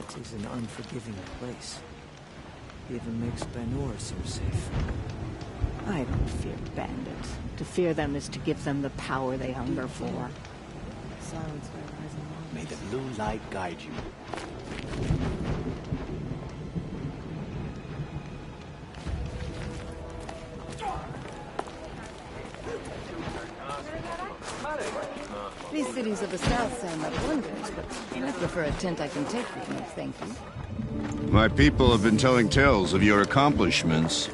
Wrath is an unforgiving place. Even makes Benor so safe. I don't fear bandits. To fear them is to give them the power they hunger for. Silence by rising monsters. May the blue light guide you. These cities of the south sound like wonders, but I prefer a tent I can take with me, thank you. My people have been telling tales of your accomplishments.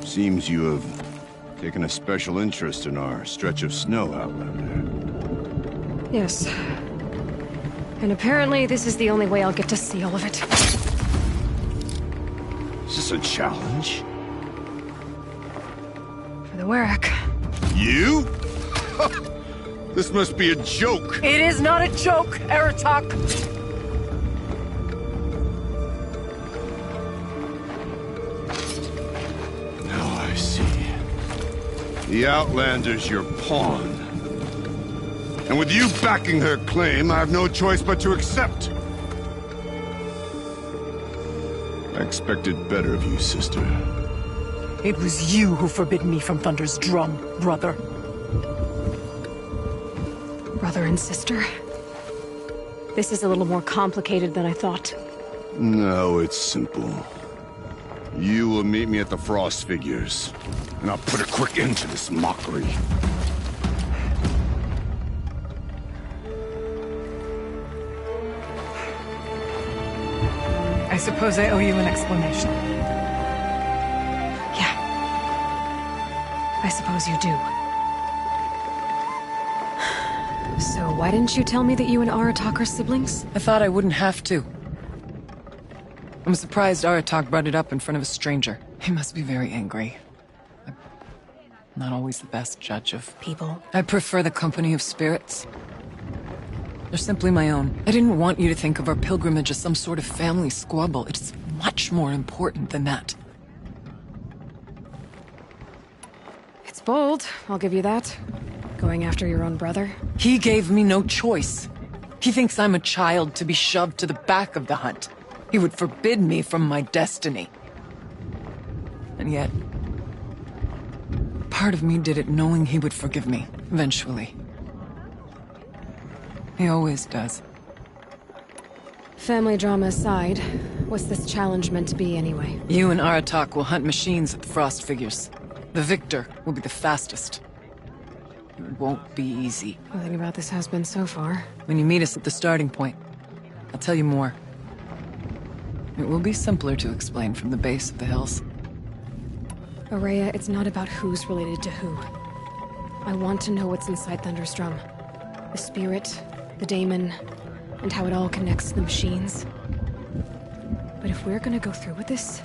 Seems you have taken a special interest in our stretch of snow, Outlander. Yes. And apparently this is the only way I'll get to see all of it. Is this a challenge? For the Warwick. You? This must be a joke. It is not a joke, Aratak! Now I see. The Outlander's your pawn. And with you backing her claim, I have no choice but to accept. I expected better of you, sister. It was you who forbid me from Thunder's drum, brother. Brother and sister? This is a little more complicated than I thought. No, it's simple. You will meet me at the Frost Figures, and I'll put a quick end to this mockery. I suppose I owe you an explanation. Yeah. I suppose you do. So why didn't you tell me that you and Aratak are siblings? I thought I wouldn't have to. I'm surprised Aratak brought it up in front of a stranger. He must be very angry. I'm not always the best judge of People. I prefer the company of spirits. They're simply my own. I didn't want you to think of our pilgrimage as some sort of family squabble. It's much more important than that. It's bold, I'll give you that. Going after your own brother. He gave me no choice. He thinks I'm a child to be shoved to the back of the hunt. He would forbid me from my destiny. And yet, part of me did it knowing he would forgive me, eventually. He always does. Family drama aside, what's this challenge meant to be anyway? You and Aratak will hunt machines at the Frost Figures. The victor will be the fastest. It won't be easy. Nothing about this has been so far. When you meet us at the starting point, I'll tell you more. It will be simpler to explain from the base of the hills. Araya, it's not about who's related to who. I want to know what's inside Thunder's drum. The spirit, the daemon, and how it all connects to the machines. But if we're gonna go through with this,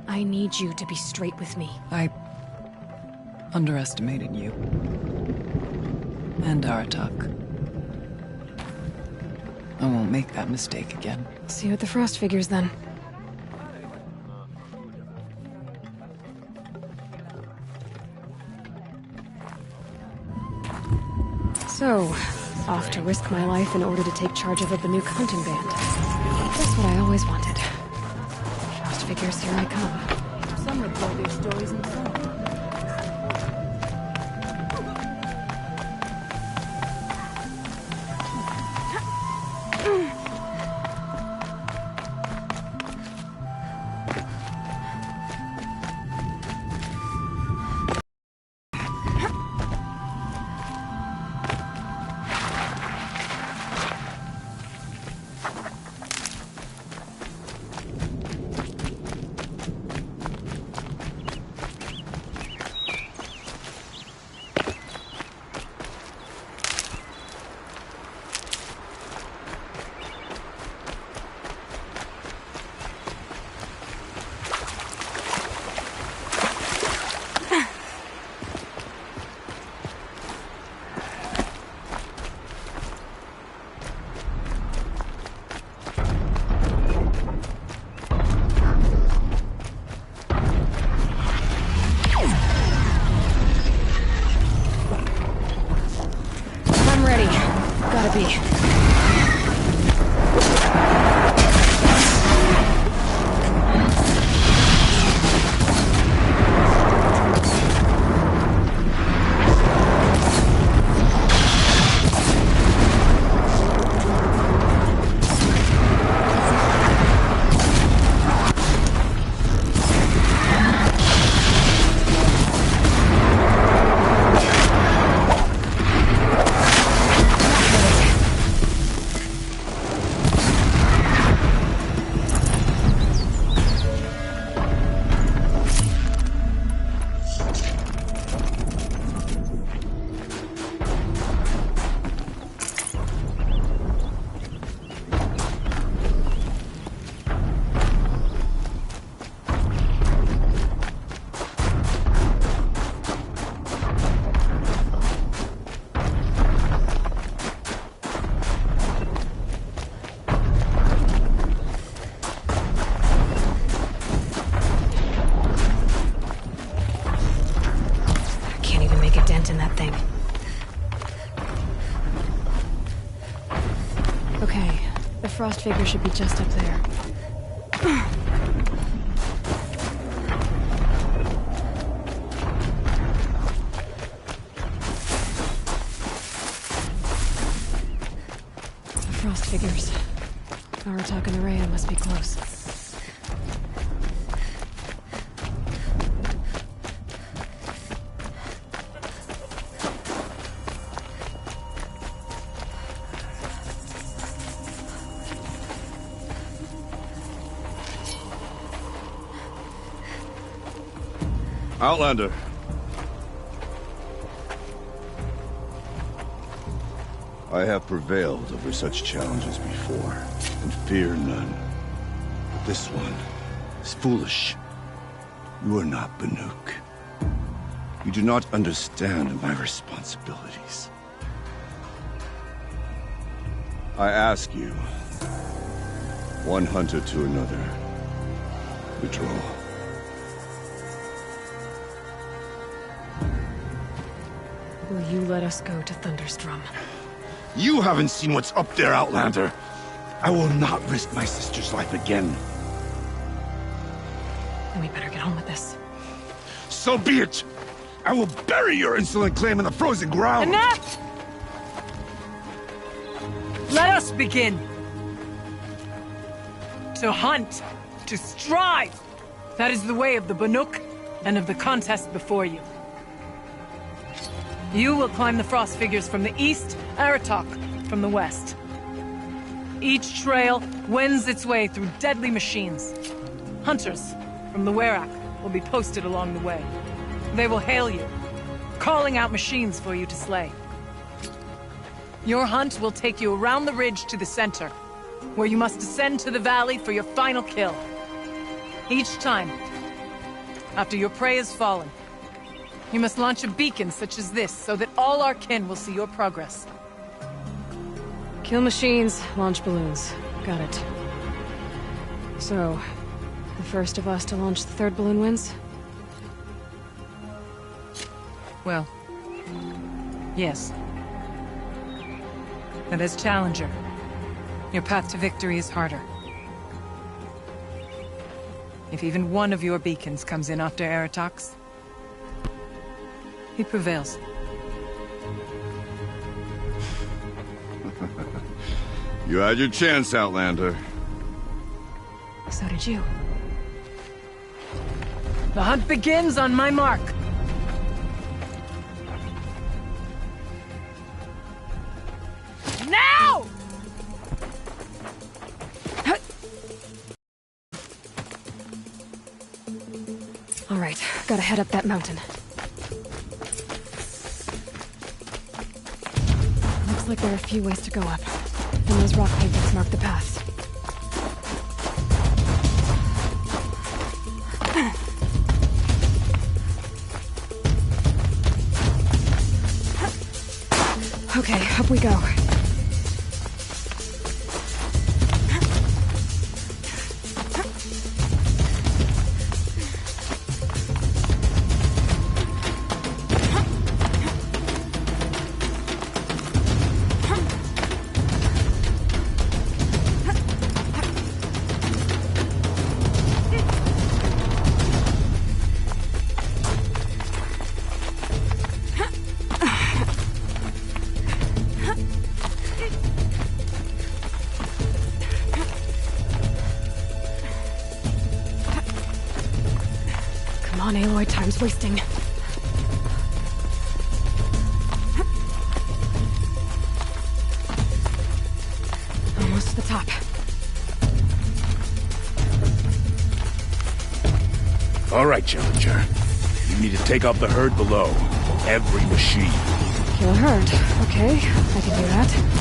I need you to be straight with me. I underestimated you. And Aratak. I won't make that mistake again. See you at the Frost Figures, then. So, off to risk my life in order to take charge of a Banuk hunting band. That's what I always wanted. Frost Figures, here I come. Some would tell their stories in song. frost figure should be just up there. Frost figures. Aratak and Araya must be close. Outlander. I have prevailed over such challenges before, and fear none. But this one is foolish. You are not Banuk. You do not understand my responsibilities. I ask you, one hunter to another, withdraw. Will you let us go to Thunderstrom? You haven't seen what's up there, Outlander. I will not risk my sister's life again. Then we better get on with this. So be it! I will bury your insolent claim in the frozen ground! Enough! Let us begin! To hunt, to strive! That is the way of the Banuk and of the contest before you. You will climb the frost figures from the east, Aratak from the west. Each trail wends its way through deadly machines. Hunters from the Werak will be posted along the way. They will hail you, calling out machines for you to slay. Your hunt will take you around the ridge to the center, where you must descend to the valley for your final kill. Each time, after your prey has fallen, you must launch a beacon such as this, so that all our kin will see your progress. Kill machines, launch balloons. Got it. So, the first of us to launch the third balloon wins? Well, yes. And as challenger, your path to victory is harder. If even one of your beacons comes in after Aratak's, he prevails. You had your chance, Outlander. So did you. The hunt begins on my mark. Now! All right, gotta head up that mountain. Looks like there are a few ways to go up. And those rock paintings mark the path. Okay, up we go. Come on, Aloy, time's wasting. Almost to the top. All right, Challenger. You need to take out the herd below. Every machine. Kill a herd. Okay, I can do that.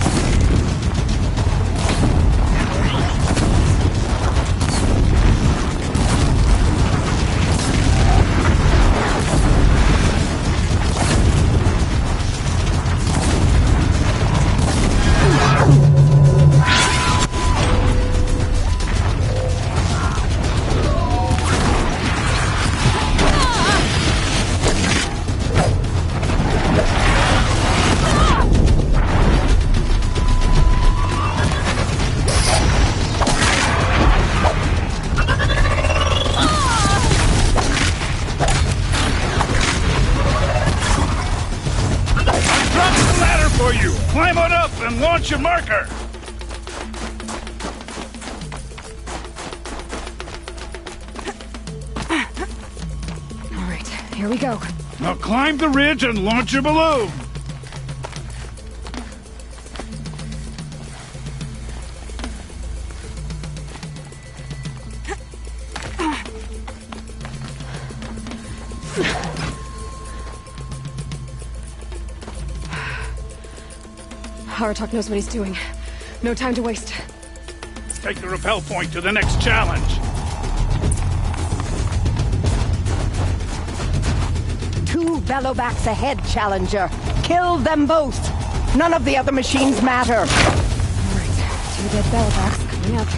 Climb on up and launch your marker! All right, here we go. Now climb the ridge and launch your balloon! Aratok knows what he's doing. No time to waste. Take the rappel point to the next challenge. 2 bellowbacks ahead, Challenger. Kill them both. None of the other machines matter. All right, 2 dead bellowbacks coming up.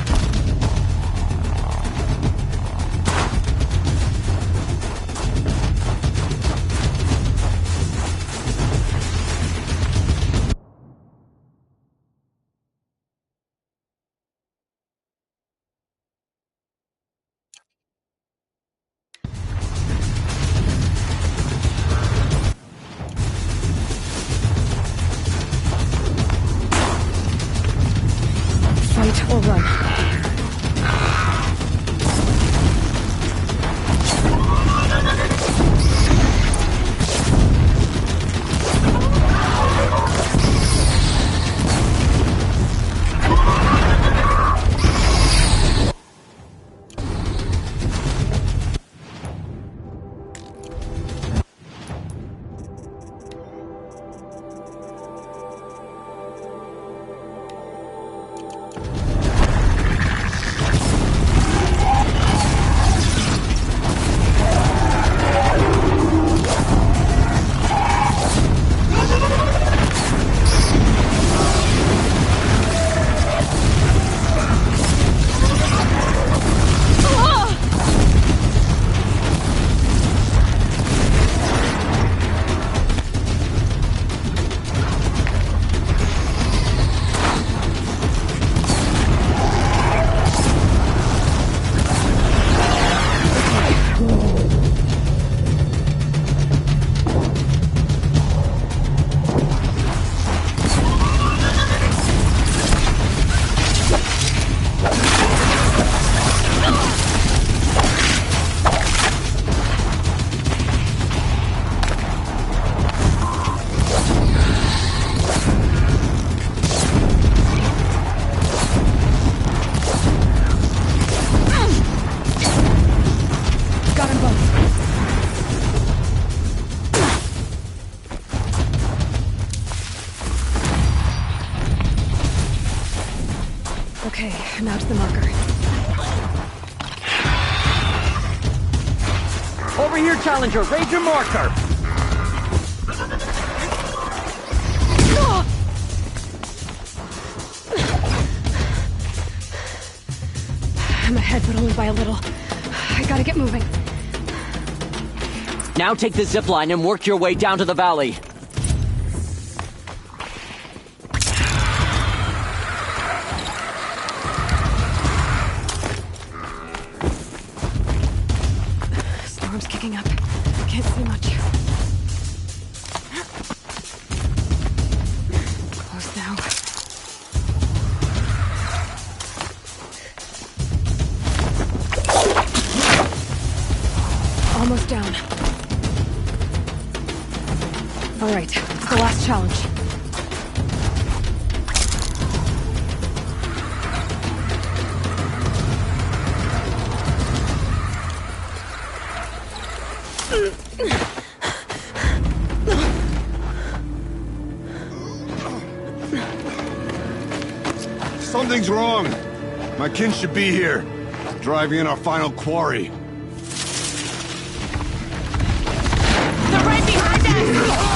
Fight or run. Okay, now to the marker. Over here, Challenger! Raise your marker! I'm ahead, but only by a little. I gotta get moving. Now take the zip line and work your way down to the valley. Storm's kicking up. Can't see much. Close now. Almost down. All right, it's the last challenge. Something's wrong. My kin should be here, driving in our final quarry. They're right behind us!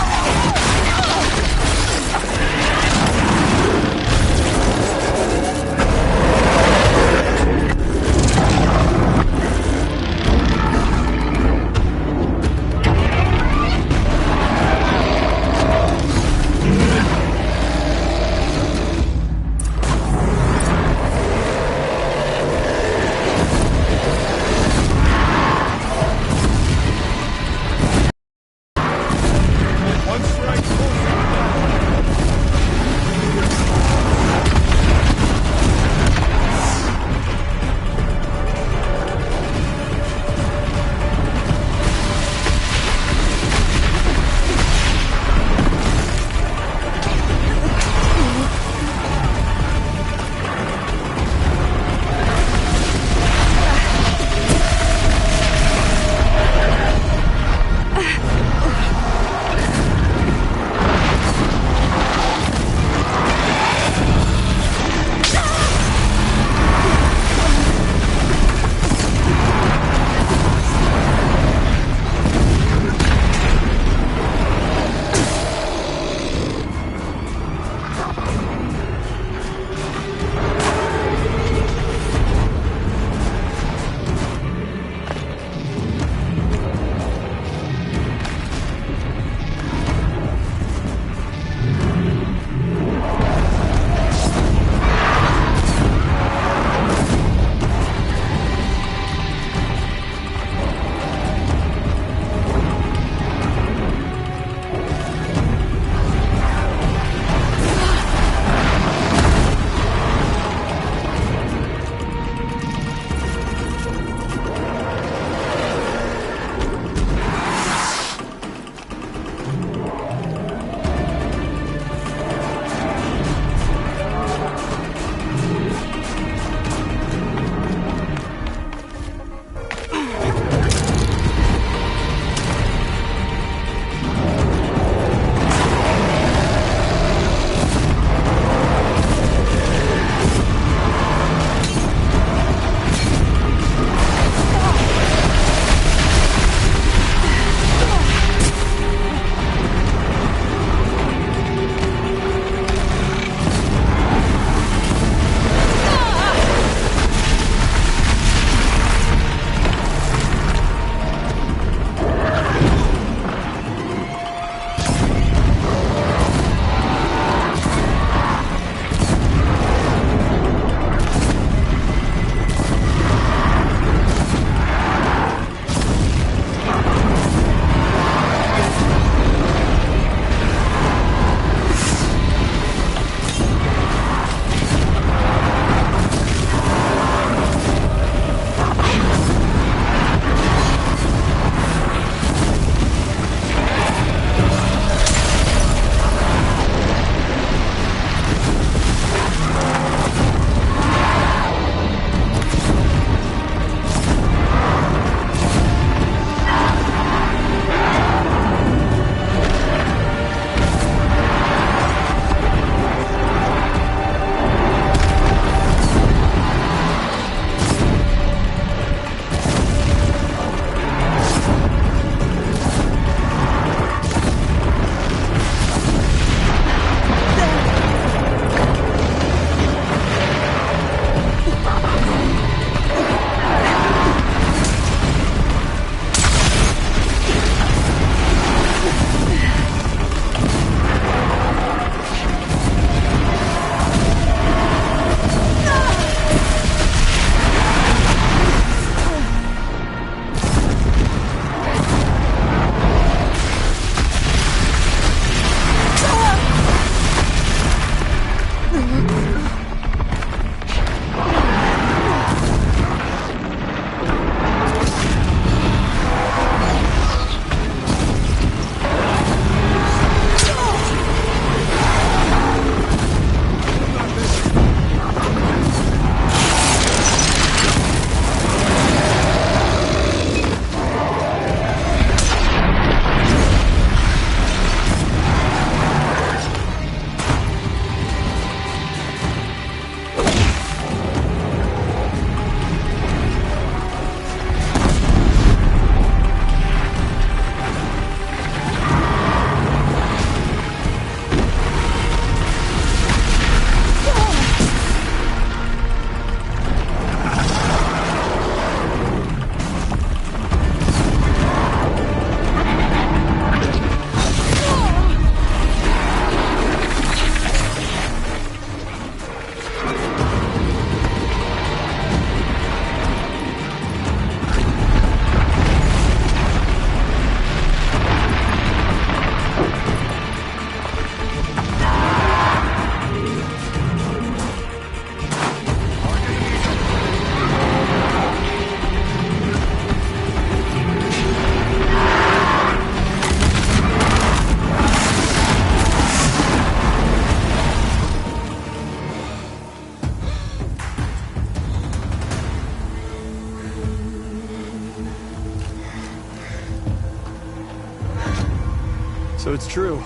So it's true.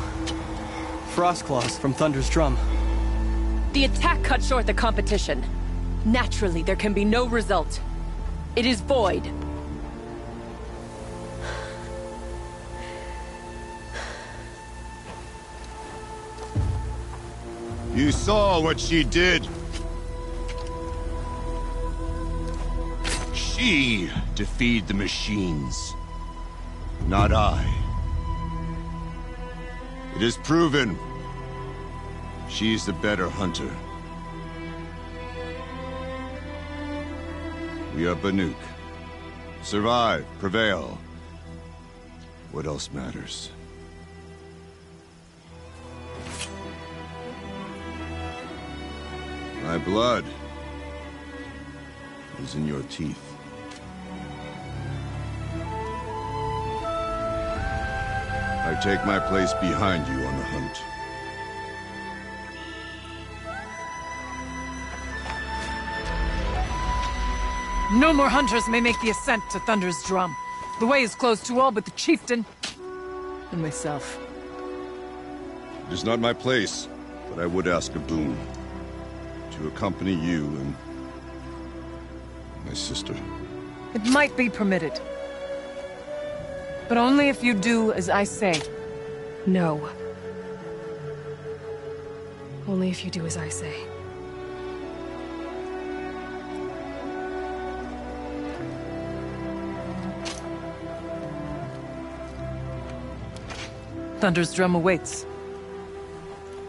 Frostclaws from Thunder's drum. The attack cut short the competition. Naturally, there can be no result. It is void. You saw what she did. She defeated the machines, not I. It is proven. She's the better hunter. We are Banuk. Survive, prevail. What else matters? My blood is in your teeth. I take my place behind you on the hunt. No more hunters may make the ascent to Thunder's drum. The way is closed to all but the chieftain and myself. It is not my place, but I would ask a boon. To accompany you and my sister. It might be permitted. But only if you do as I say. No. Only if you do as I say. Thunder's drum awaits.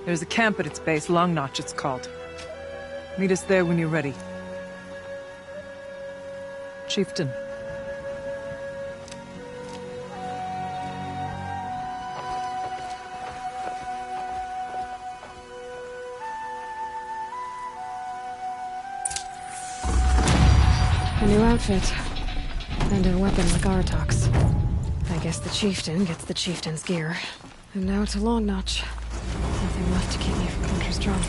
There's a camp at its base, Long Notch it's called. Meet us there when you're ready. Chieftain. A new outfit. And a weapon like Artok's. I guess the chieftain gets the chieftain's gear. And now to Long Notch. Nothing left to keep me from Thunder's drum.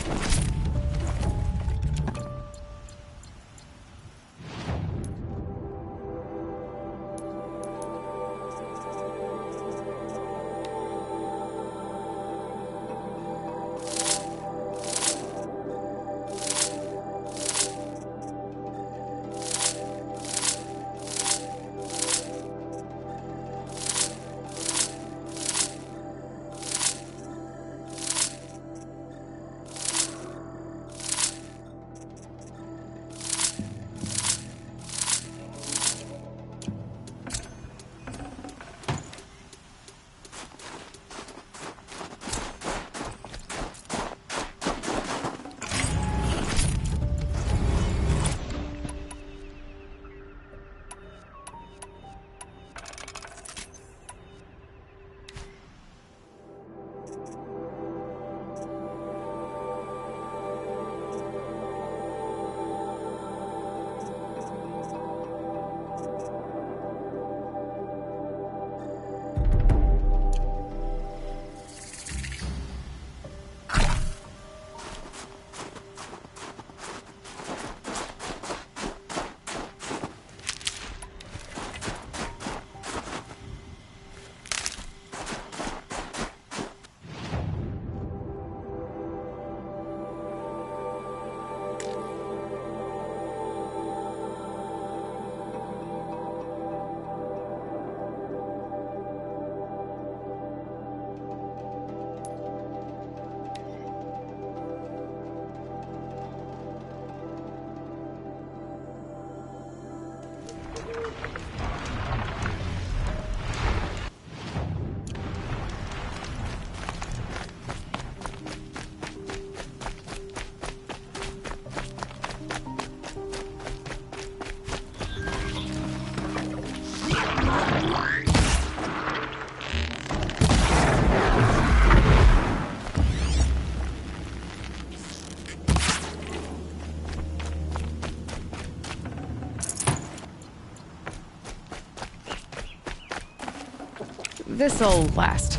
This'll last.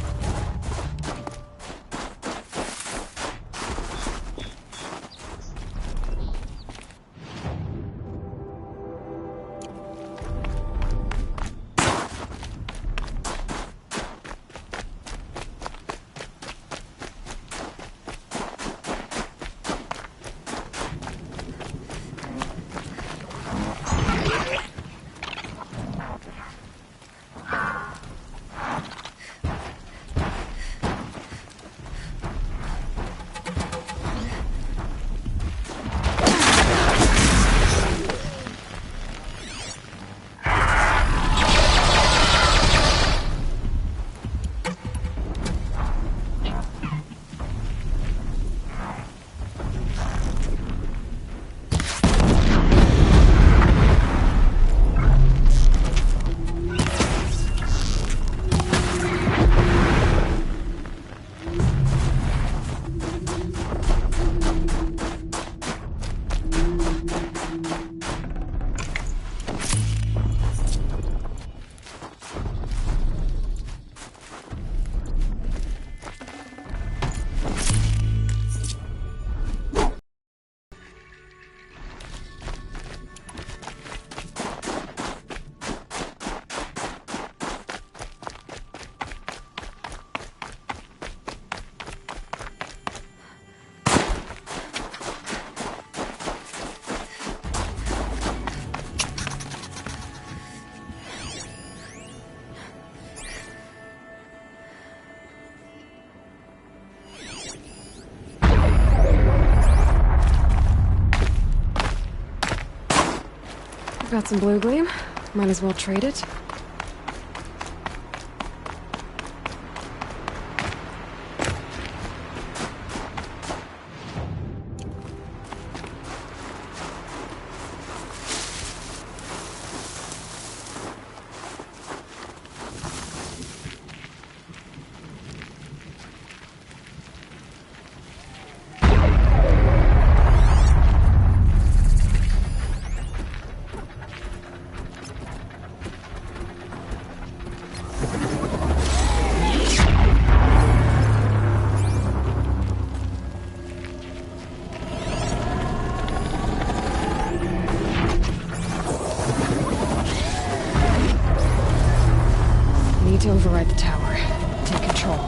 Got some blue gleam. Might as well trade it. Need to override the tower. Take control.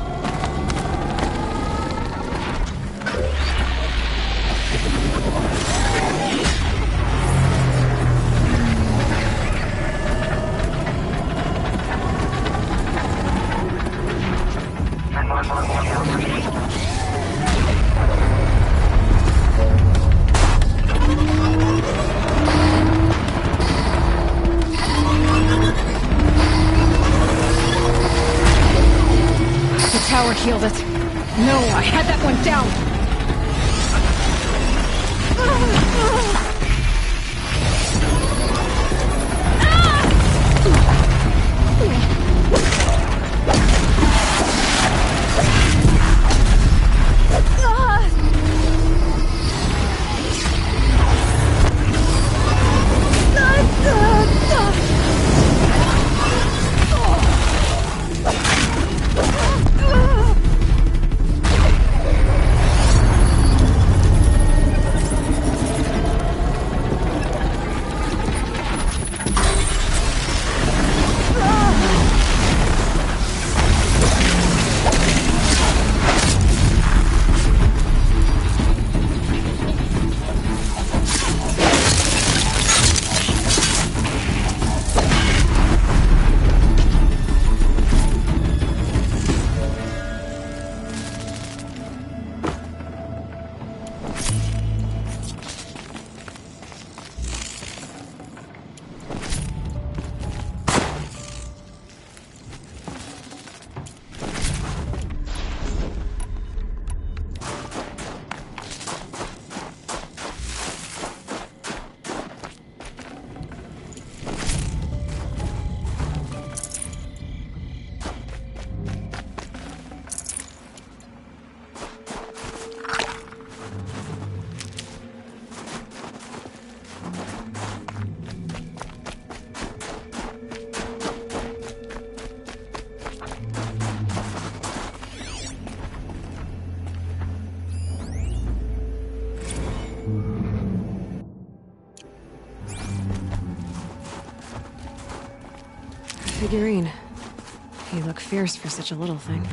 Tower healed it. No, I had that one down. Figurine. You look fierce for such a little thing.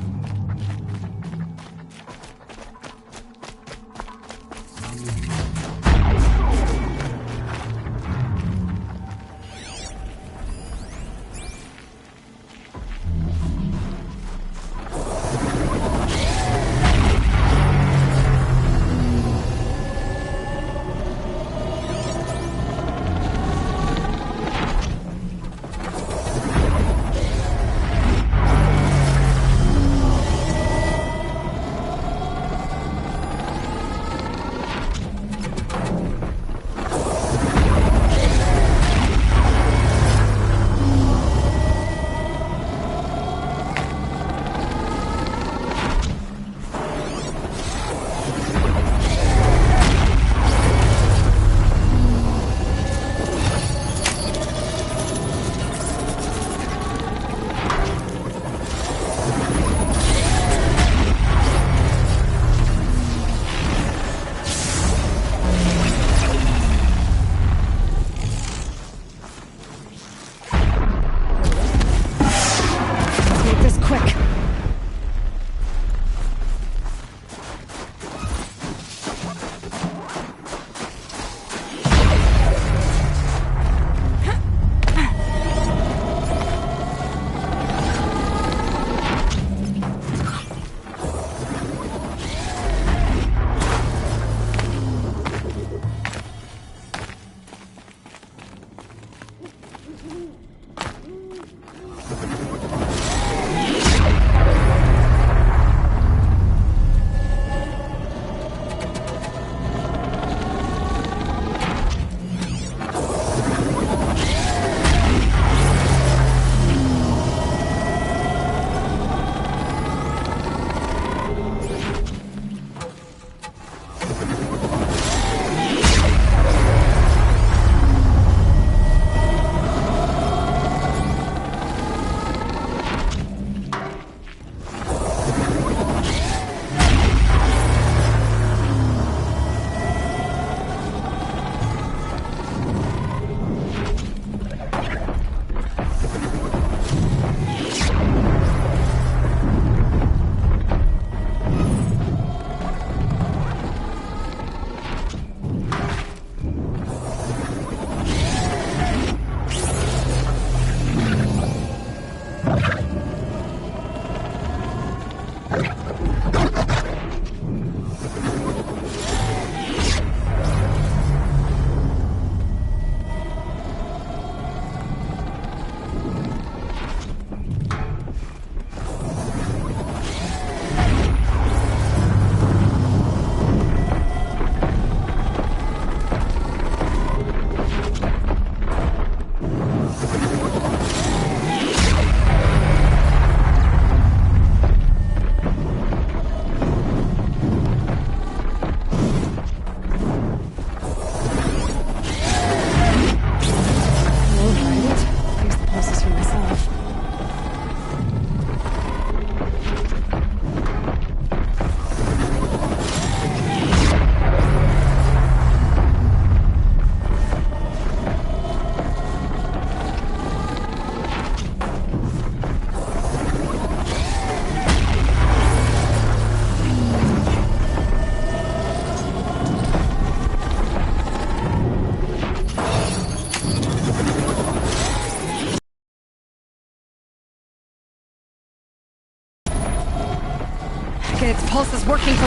its pulse is working for...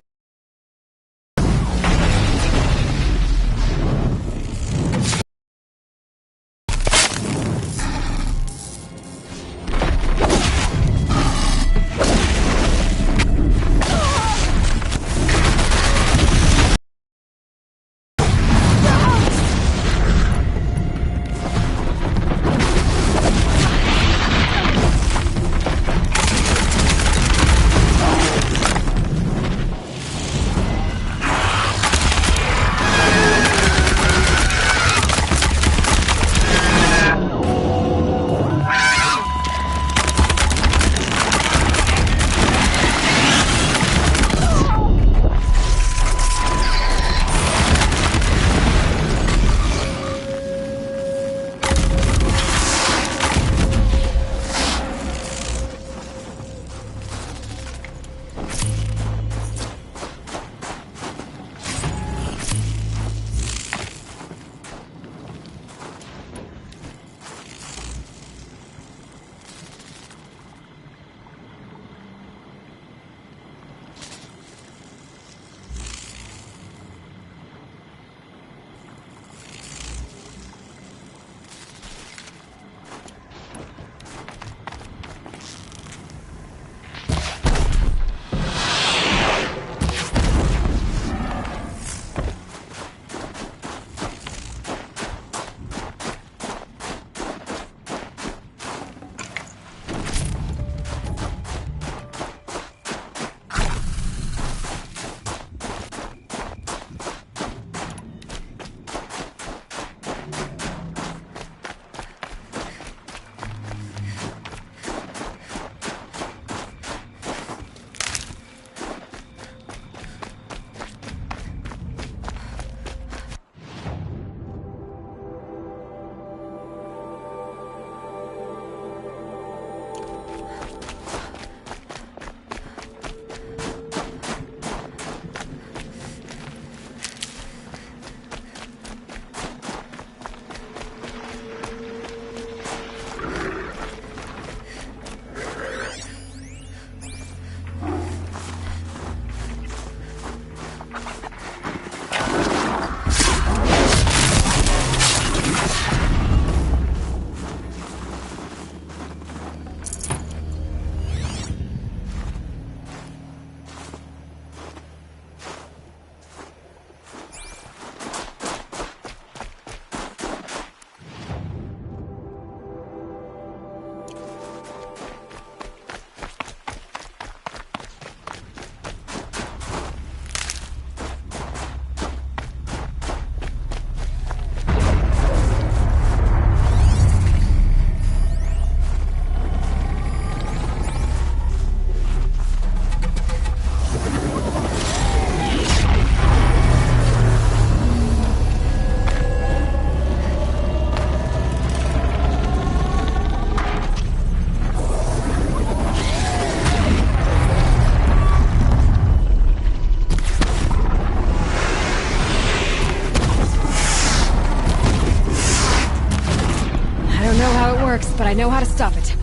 But I know how to stop it.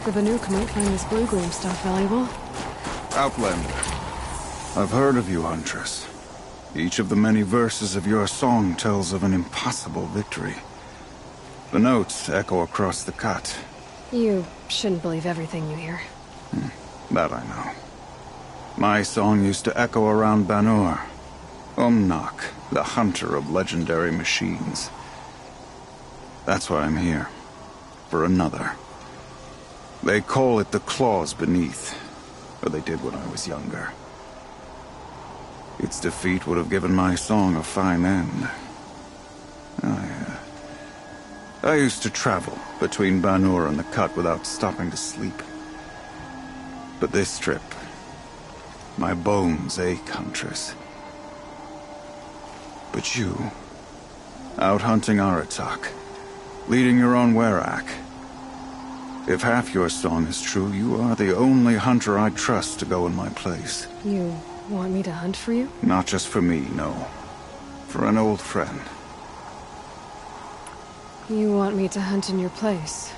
The Banuk might find this blue-green stuff valuable. Outlander. I've heard of you, Huntress. Each of the many verses of your song tells of an impossible victory. The notes echo across the cut. You shouldn't believe everything you hear. That I know. My song used to echo around Banur. Umnak, the hunter of legendary machines. That's why I'm here. For another. They call it the claws beneath. Or they did when I was younger. Its defeat would have given my song a fine end. I used to travel between Banur and the Cut without stopping to sleep. But this trip, my bones ache, Huntress. But you, out hunting Aratak, leading your own Werak. If half your song is true, you are the only hunter I'd trust to go in my place. You want me to hunt for you? Not just for me, no. For an old friend. You want me to hunt in your place?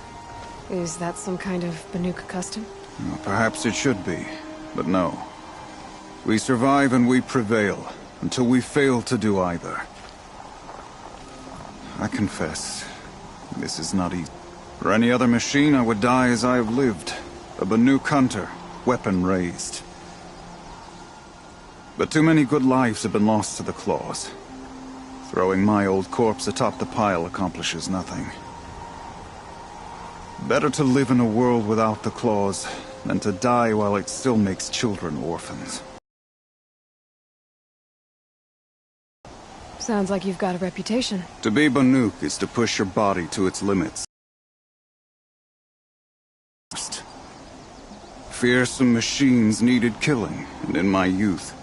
Is that some kind of Banuk custom? Well, perhaps it should be, but no. We survive and we prevail, until we fail to do either. I confess, this is not easy. For any other machine, I would die as I have lived. A Banuk hunter, weapon raised. But too many good lives have been lost to the claws. Throwing my old corpse atop the pile accomplishes nothing. Better to live in a world without the claws than to die while it still makes children orphans. Sounds like you've got a reputation. To be Banuk is to push your body to its limits. Fearsome machines needed killing, and in my youth,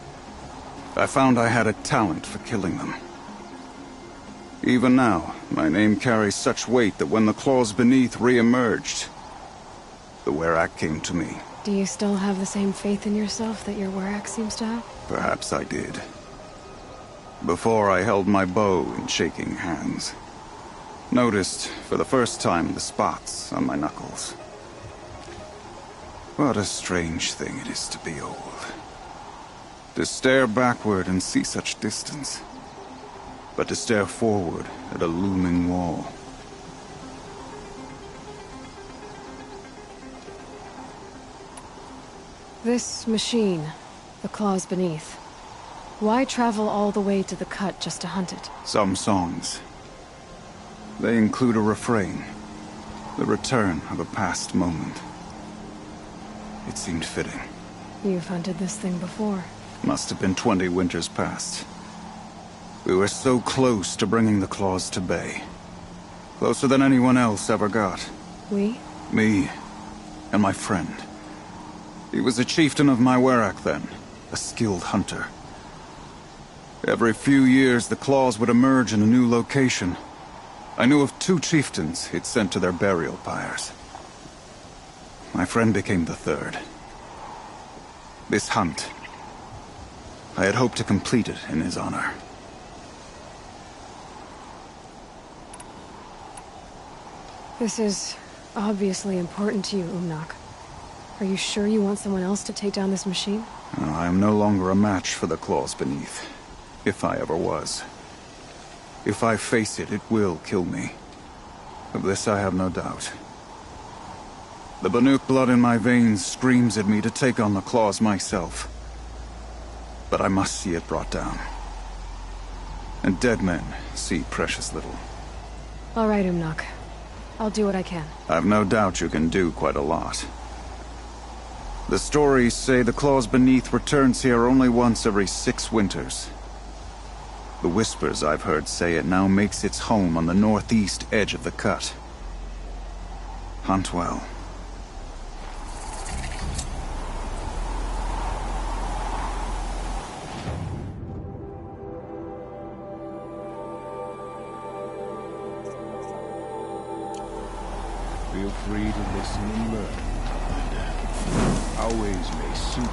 I found I had a talent for killing them. Even now, my name carries such weight that when the claws beneath re-emerged, the Werak came to me. Do you still have the same faith in yourself that your Werak seems to have? Perhaps I did. Before I held my bow in shaking hands. Noticed, for the first time, the spots on my knuckles. What a strange thing it is to be old. To stare backward and see such distance. But to stare forward at a looming wall. This machine, the claws beneath. Why travel all the way to the Cut just to hunt it? Some songs. They include a refrain. The return of a past moment. It seemed fitting. You've hunted this thing before. Must have been 20 winters past. We were so close to bringing the claws to bay. Closer than anyone else ever got. We? Me and my friend. He was a chieftain of my Werak then, a skilled hunter. Every few years the claws would emerge in a new location. I knew of 2 chieftains he'd sent to their burial pyres. My friend became the 3rd. This hunt, I had hoped to complete it in his honor. This is obviously important to you, Umnak. Are you sure you want someone else to take down this machine? I am no longer a match for the claws beneath, if I ever was. If I face it, it will kill me. Of this I have no doubt. The Banuk blood in my veins screams at me to take on the claws myself. But I must see it brought down. And dead men see precious little. All right, Umnak. I'll do what I can. I've no doubt you can do quite a lot. The stories say the claws beneath returns here only once every 6 winters. The whispers I've heard say it now makes its home on the northeast edge of the cut. Hunt well. Feel free to listen and learn. Our ways may suit you.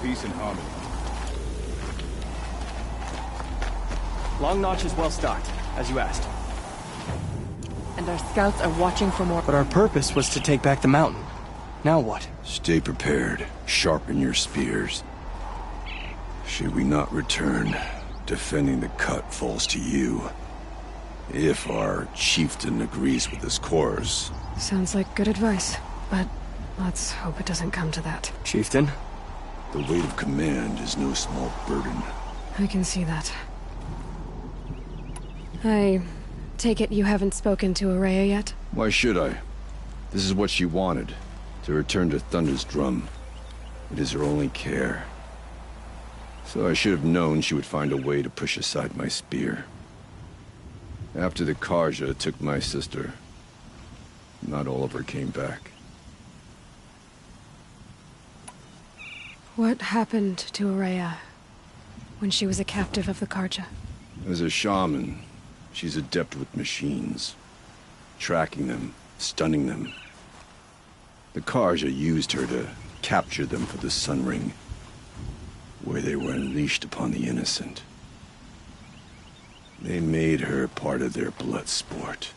Peace and harmony. Long Notch is well stocked, as you asked. And our scouts are watching for more. But our purpose was to take back the mountain. Now what? Stay prepared. Sharpen your spears. Should we not return, defending the cut falls to you. If our chieftain agrees with his course. Sounds like good advice, but let's hope it doesn't come to that. Chieftain? The weight of command is no small burden. I can see that. I take it you haven't spoken to Araya yet? Why should I? This is what she wanted, to return to Thunder's Drum. It is her only care. So I should have known she would find a way to push aside my spear. After the Karja took my sister, not all of her came back. What happened to Araya when she was a captive of the Karja? As a shaman, she's adept with machines. Tracking them, stunning them. The Karja used her to capture them for the Sun Ring, where they were unleashed upon the innocent. They made her part of their blood sport.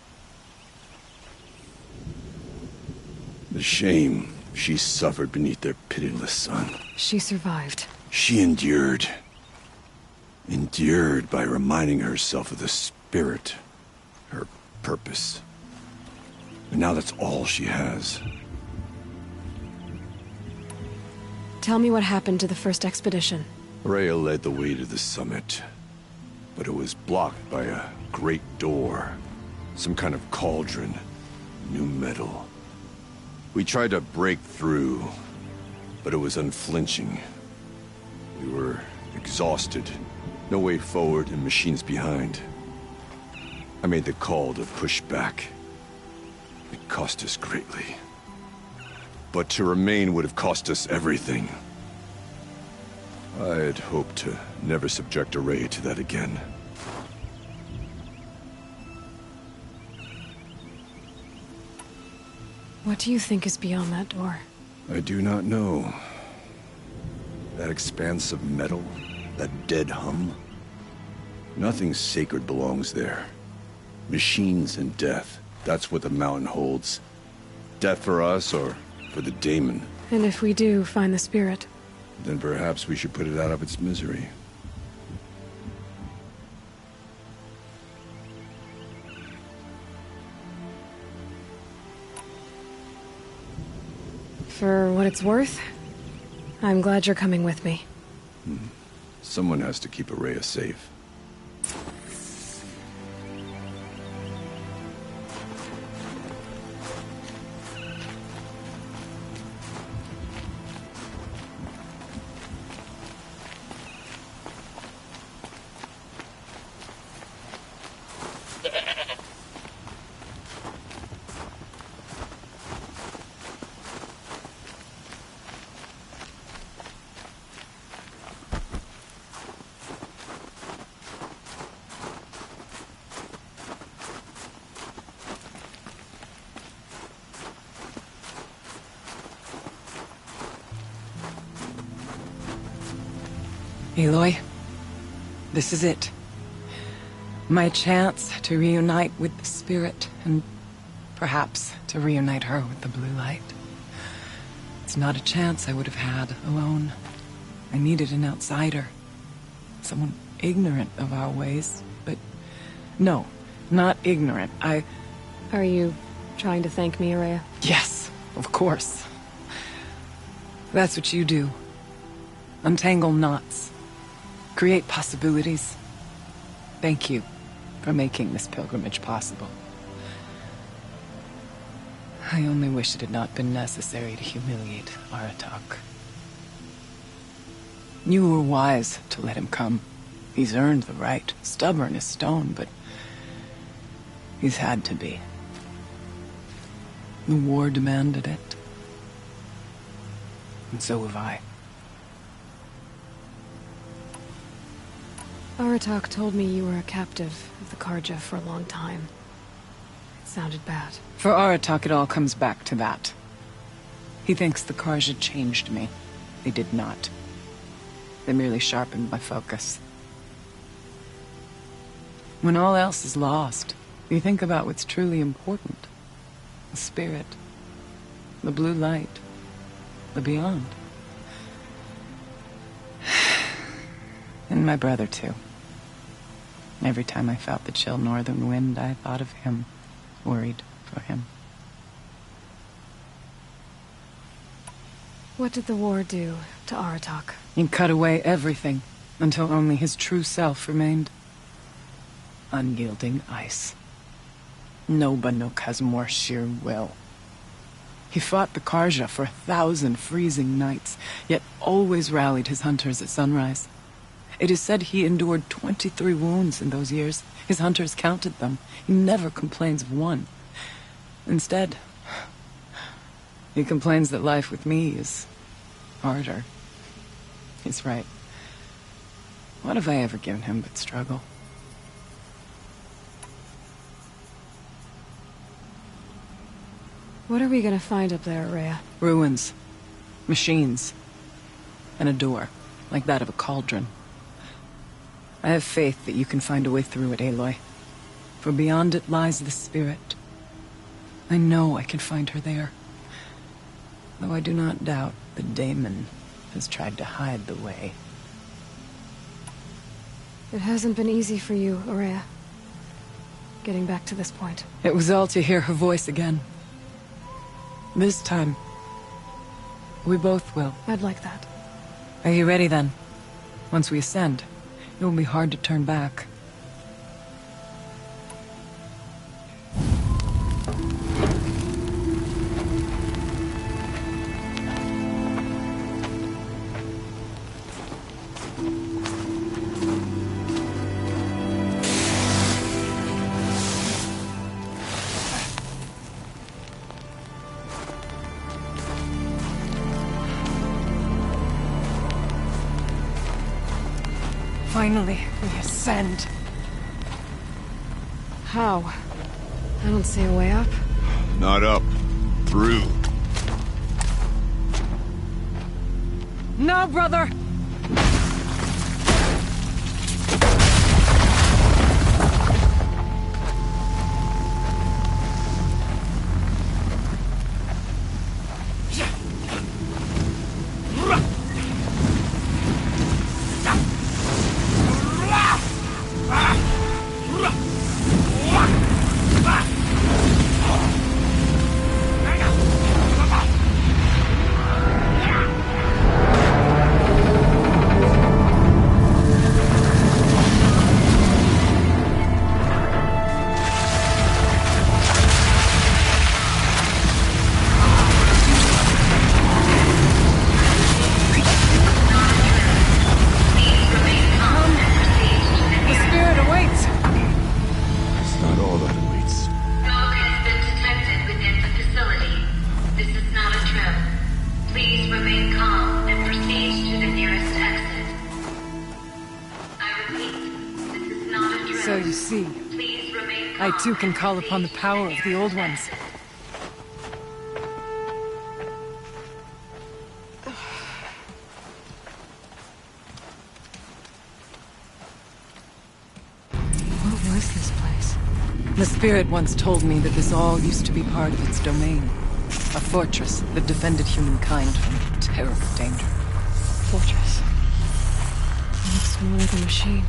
The shame she suffered beneath their pitiless sun. She survived. She endured. Endured by reminding herself of the spirit, her purpose. And now that's all she has. Tell me what happened to the first expedition. Rhea led the way to the summit, but it was blocked by a great door. Some kind of cauldron. New metal. We tried to break through, but it was unflinching. We were exhausted. No way forward and machines behind. I made the call to push back. It cost us greatly. But to remain would have cost us everything. I had hoped to never subject Araya to that again. What do you think is beyond that door? I do not know. That expanse of metal, that dead hum. Nothing sacred belongs there. Machines and death, that's what the mountain holds. Death for us or for the daemon. And if we do find the spirit? Then perhaps we should put it out of its misery. For what it's worth, I'm glad you're coming with me. Someone has to keep Araya safe. Aloy, this is it. My chance to reunite with the spirit, and perhaps to reunite her with the blue light. It's not a chance I would have had alone. I needed an outsider. Someone ignorant of our ways, but no, not ignorant. Are you trying to thank me, Araya? Yes, of course. That's what you do. Untangle knots. Create possibilities. Thank you for making this pilgrimage possible. I only wish it had not been necessary to humiliate Aratak. You were wise to let him come. He's earned the right. Stubborn as stone, but he's had to be. The war demanded it. And so have I. Aratak told me you were a captive of the Karja for a long time. It sounded bad. For Aratak, it all comes back to that. He thinks the Karja changed me. They did not. They merely sharpened my focus. When all else is lost, you think about what's truly important. The spirit. The blue light. The beyond. And my brother, too. Every time I felt the chill northern wind, I thought of him. Worried for him. What did the war do to Aratak? It cut away everything, until only his true self remained. Unyielding ice. No Banuk has more sheer will. He fought the Karja for 1,000 freezing nights, yet always rallied his hunters at sunrise. It is said he endured 23 wounds in those years. His hunters counted them. He never complains of one. Instead, he complains that life with me is harder. He's right. What have I ever given him but struggle? What are we gonna find up there, Araya? Ruins. Machines. And a door, like that of a cauldron. I have faith that you can find a way through it, Aloy. For beyond it lies the spirit. I know I can find her there. Though I do not doubt the daemon has tried to hide the way. It hasn't been easy for you, Araya. Getting back to this point. It was all to hear her voice again. This time, we both will. I'd like that. Are you ready then? Once we ascend, it will be hard to turn back. Finally, we ascend. How? I don't see a way up. Not up. Through. No, brother! So you see, I too can call upon the power of the Old Ones. The spirit once told me that this all used to be part of its domain. A fortress that defended humankind from terrible danger. Fortress. It looks more like a machine.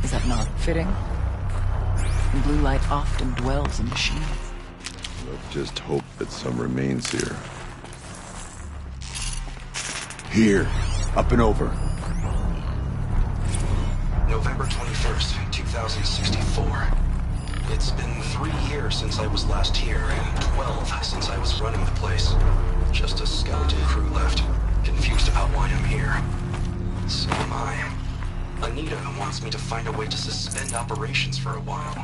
Is that not fitting? The blue light often dwells in machines. Let's just hope that some remains here. Here. Up and over. November 21st, 2064. It's been 3 years since I was last here, and 12 since I was running the place. Just a skeleton crew left, confused about why I'm here. So am I. Anita wants me to find a way to suspend operations for a while.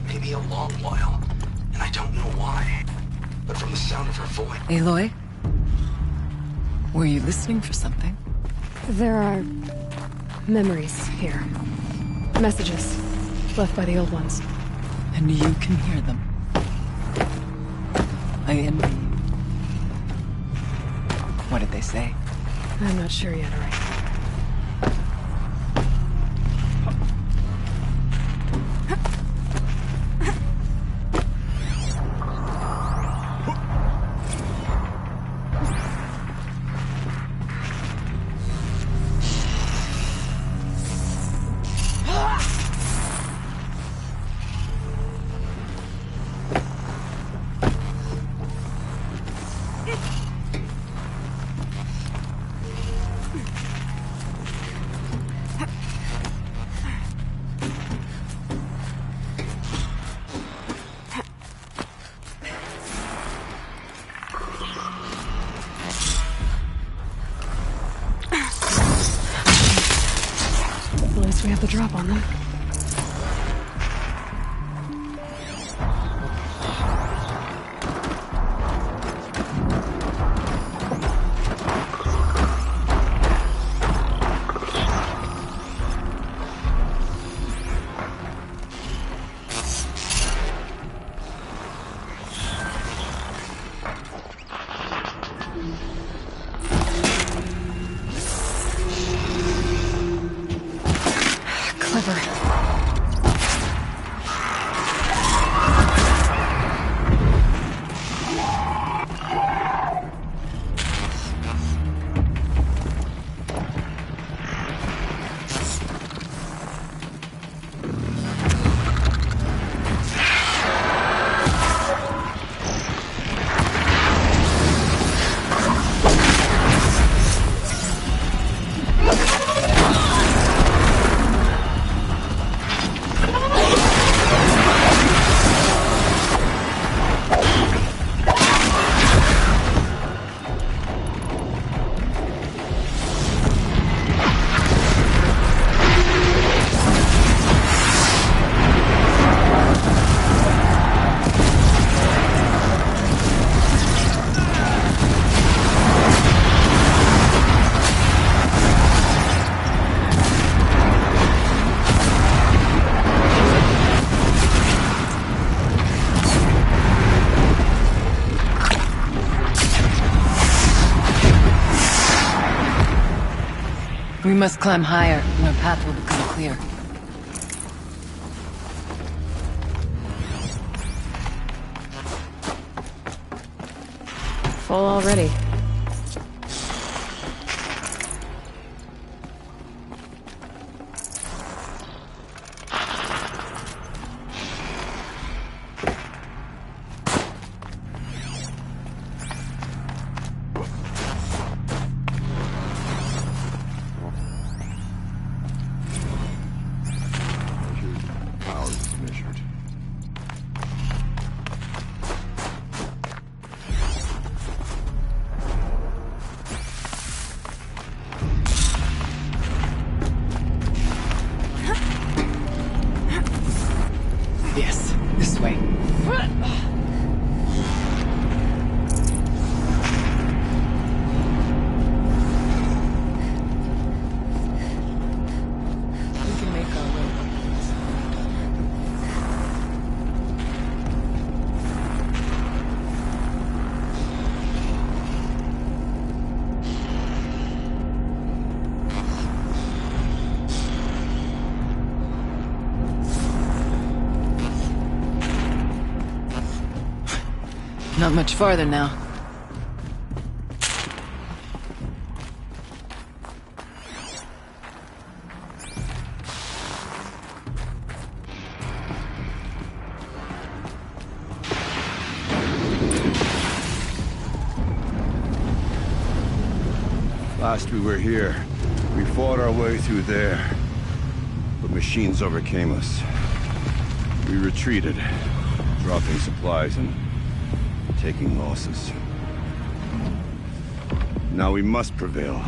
Maybe a long while. And I don't know why. But from the sound of her voice... Aloy? Were you listening for something? There are memories here. Messages left by the old ones. And you can hear them. I envy you. What did they say? I'm not sure yet, Ray. We have the drop on them. We must climb higher, and our path will become clear. Full already. Not much farther now. Last we were here, we fought our way through there. But machines overcame us. We retreated, dropping supplies and taking losses. Now we must prevail,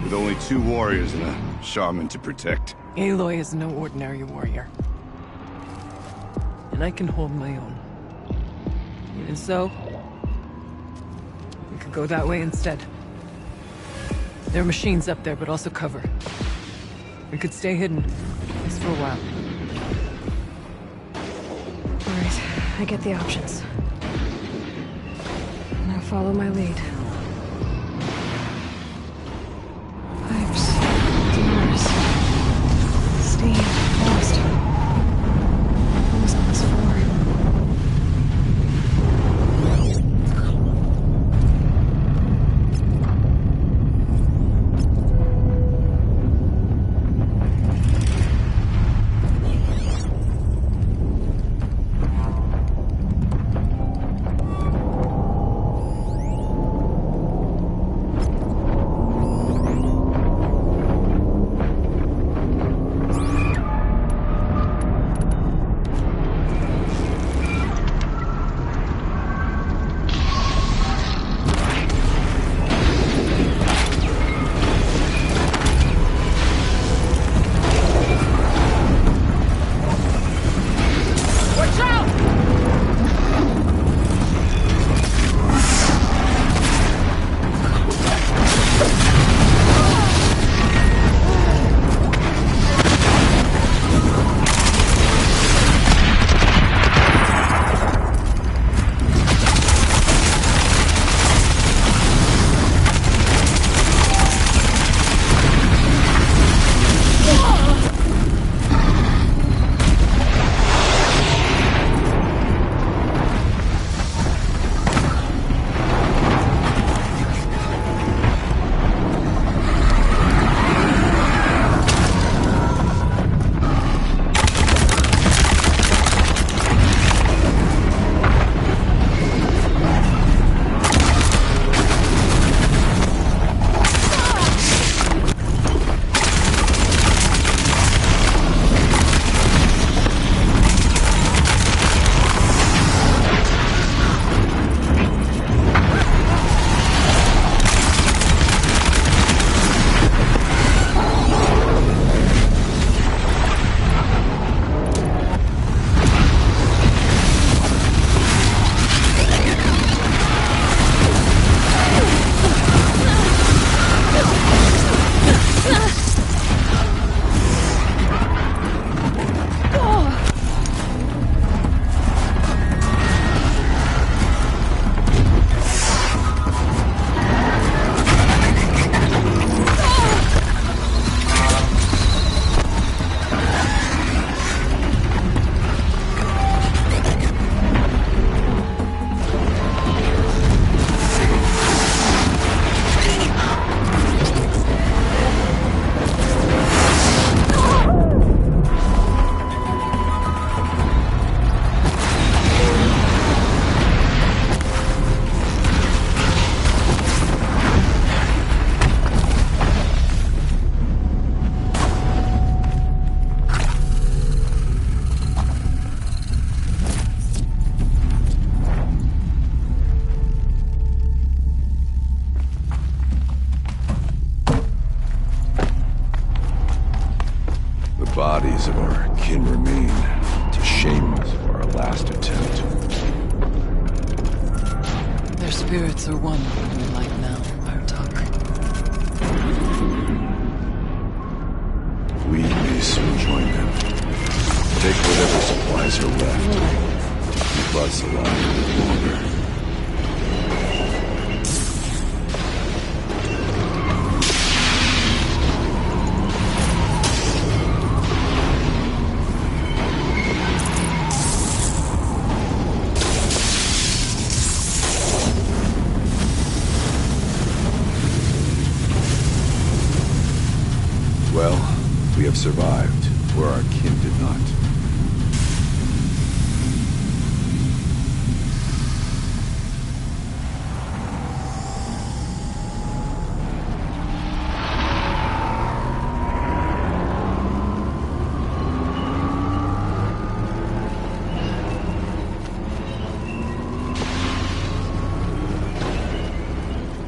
with only 2 warriors and a shaman to protect. Aloy is no ordinary warrior. And I can hold my own. Even so, we could go that way instead. There are machines up there, but also cover. We could stay hidden, at least for a while. All right, I get the options. Now follow my lead. Pipes, doors, steam, lost. Who was on this floor? Bodies of our kin remain, to shame us for our last attempt. Their spirits are one in your light now, Artok. We may soon join them. Take whatever supplies are left to keep us alive a bit longer. Well, we have survived, where our kin did not.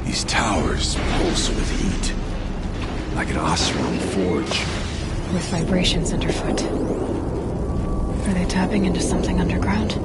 These towers pulse with heat, like an Osram forge. With vibrations underfoot. Are they tapping into something underground?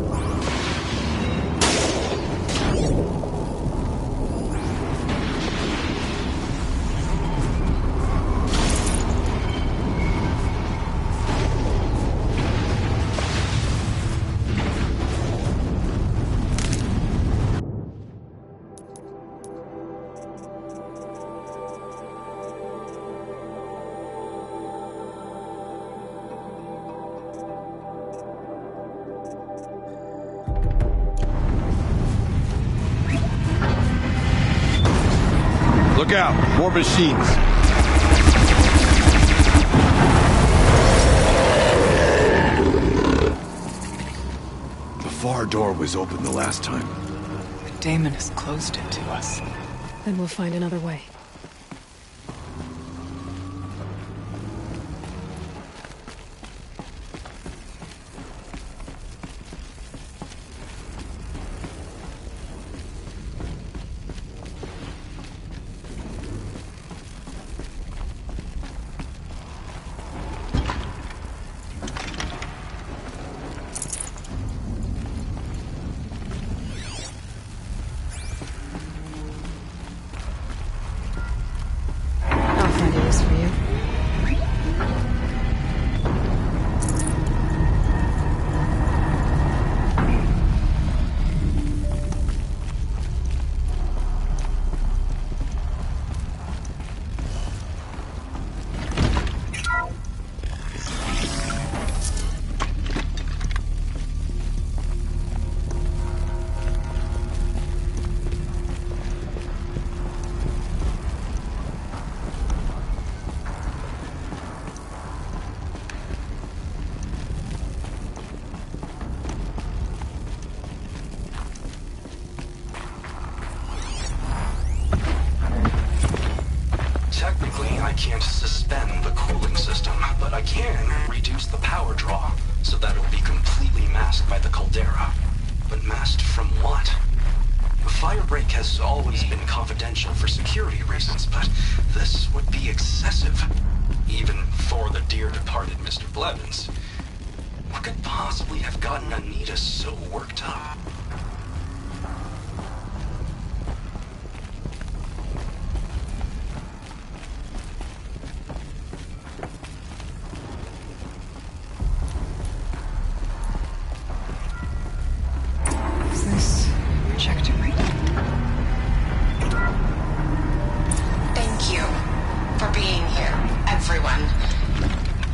Look out! More machines! The far door was open the last time. The daemon has closed it to us. Then we'll find another way. For you. Technically, I can't suspend the cooling system, but I can reduce the power draw so that it'll be completely masked by the caldera. But masked from what? The firebreak has always been confidential for security reasons, but this would be excessive. Even for the dear departed Mr. Blevins. What could possibly have gotten Anita so worked up? Thank you for being here, everyone.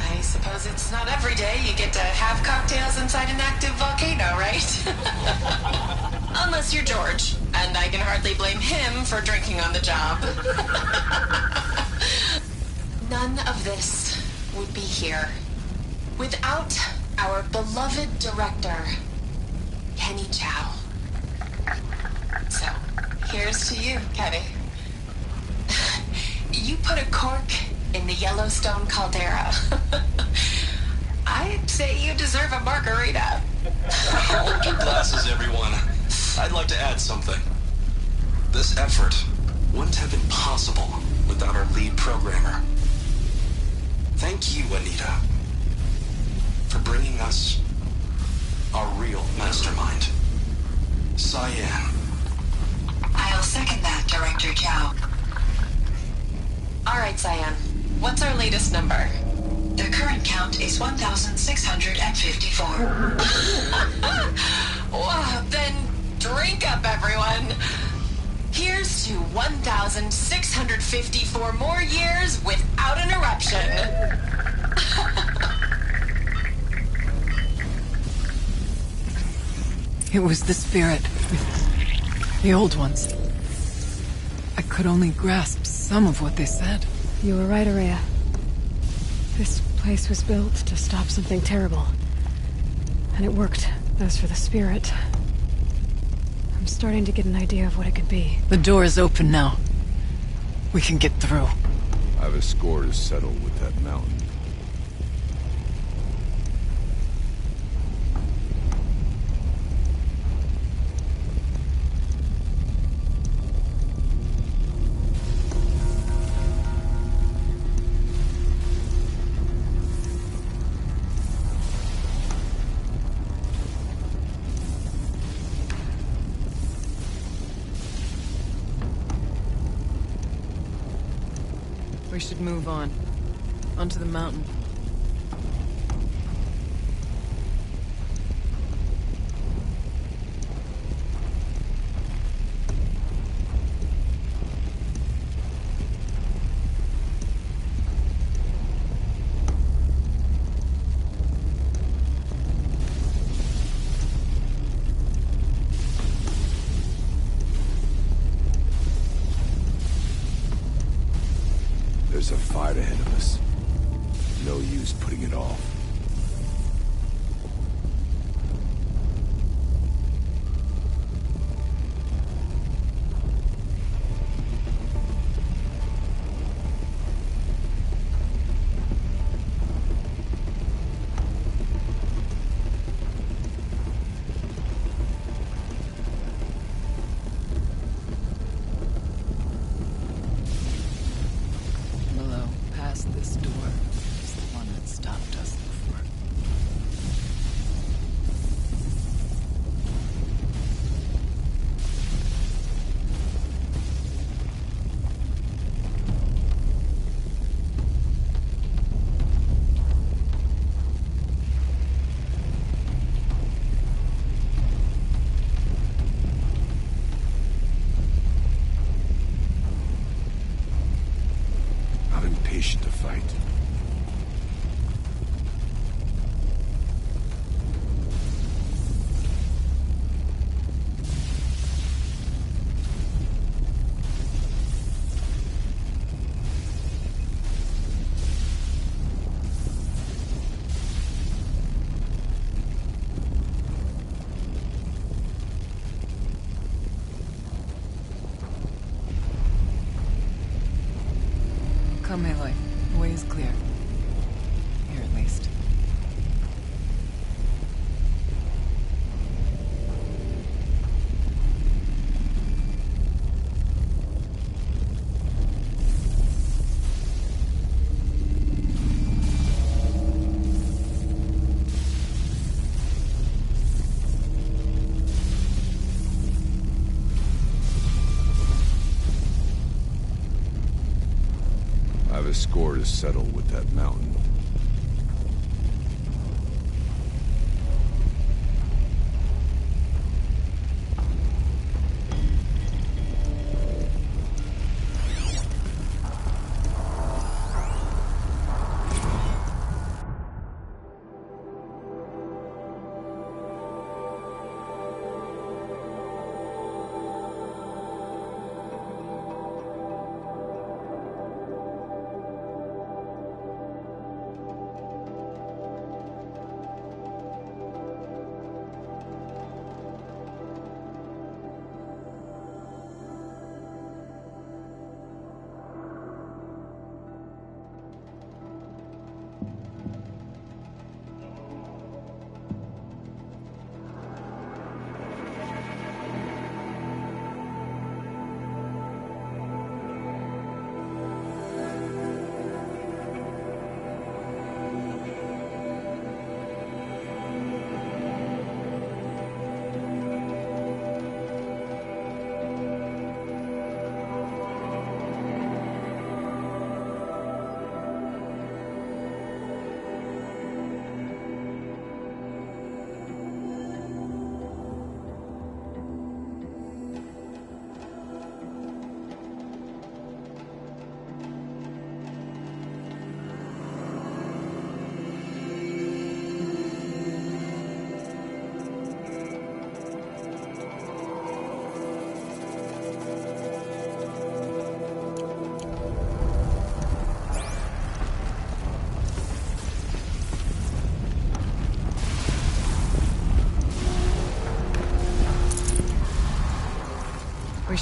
I suppose it's not every day you get to have cocktails inside an active volcano, right? Unless you're George, and I can hardly blame him for drinking on the job. None of this would be here without our beloved director, Kenny Chow. So, here's to you, Kenny. You put a cork in the Yellowstone caldera. I'd say you deserve a margarita. Hold your glasses, everyone. I'd like to add something. This effort wouldn't have been possible without our lead programmer. Thank you, Anita, for bringing us our real mastermind, Cyan. I'll second that, Director Chow. All right, Cyan. What's our latest number? The current count is 1,654. Well, then drink up, everyone. Here's to 1,654 more years without an eruption. It was the spirit. The old ones. I could only grasp some of what they said. You were right, Araya. This place was built to stop something terrible. And it worked. As for the spirit, I'm starting to get an idea of what it could be. The door is open now. We can get through. I have a score to settle with that mountain. We should move on. Onto the mountain. There's a fight ahead of us. No use putting it off. This door is the one that stopped us before. I'm impatient to fight. Come, Aloy. The way is clear. Here, at least. I have a score to settle with that mountain.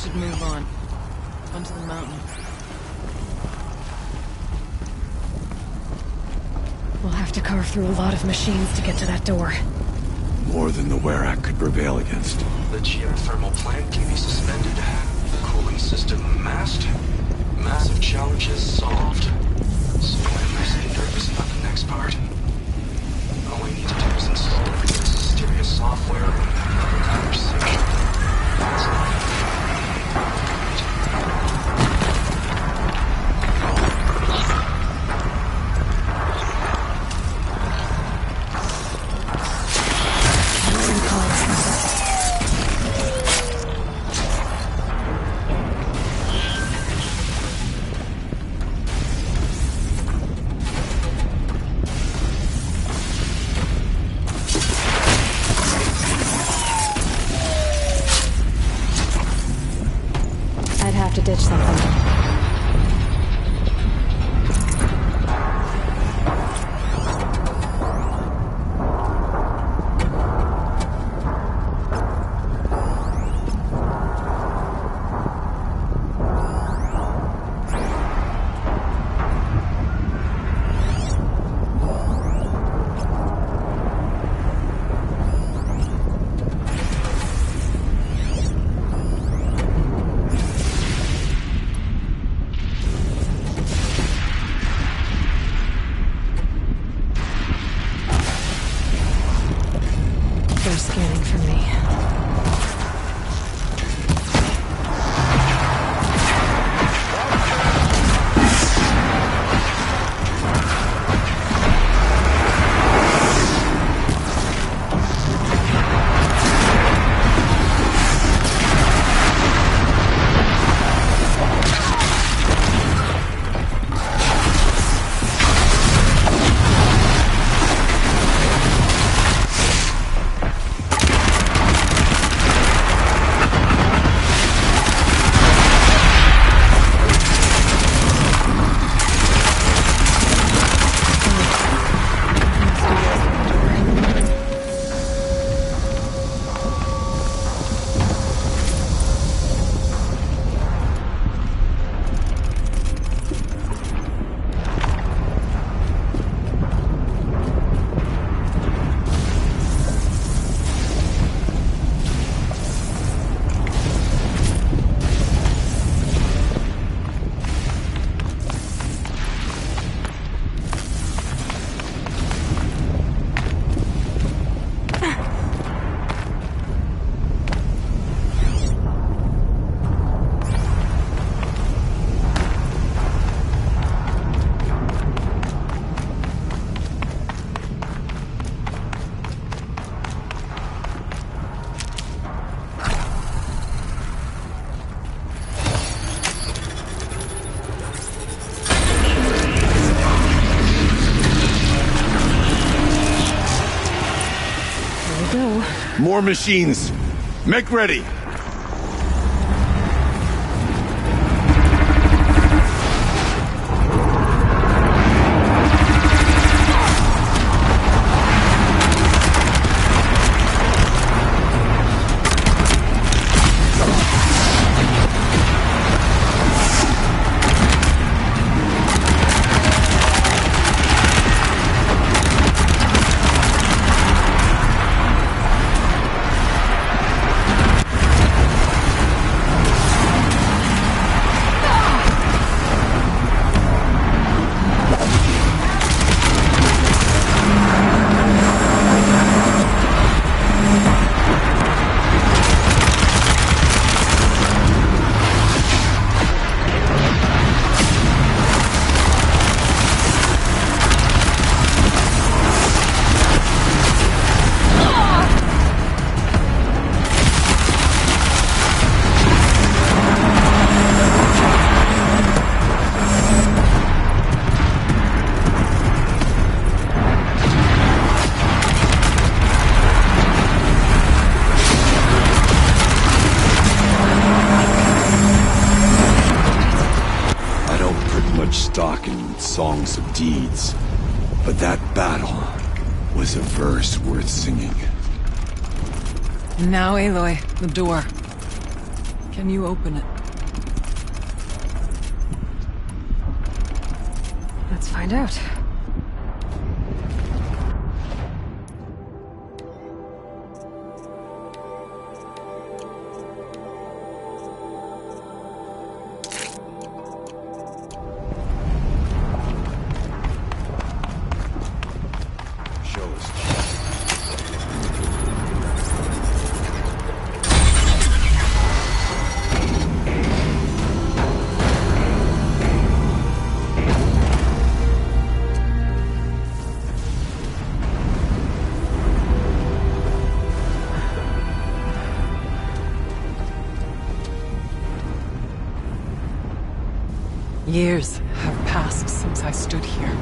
should move on. Onto the mountain. We'll have to carve through a lot of machines to get to that door. More than the Werak could prevail against. The geothermal plant can be suspended. The cooling system masked. Massive challenges solved. So I'm mostly nervous about the next part. All we need to do is install everything's mysterious software and have a conversation. That's all. To ditch something. Scanning for me. More machines. Make ready. Stock in songs of deeds, but that battle was a verse worth singing. Now, Aloy, the door. Can you open it? Let's find out. Years have passed since I stood here.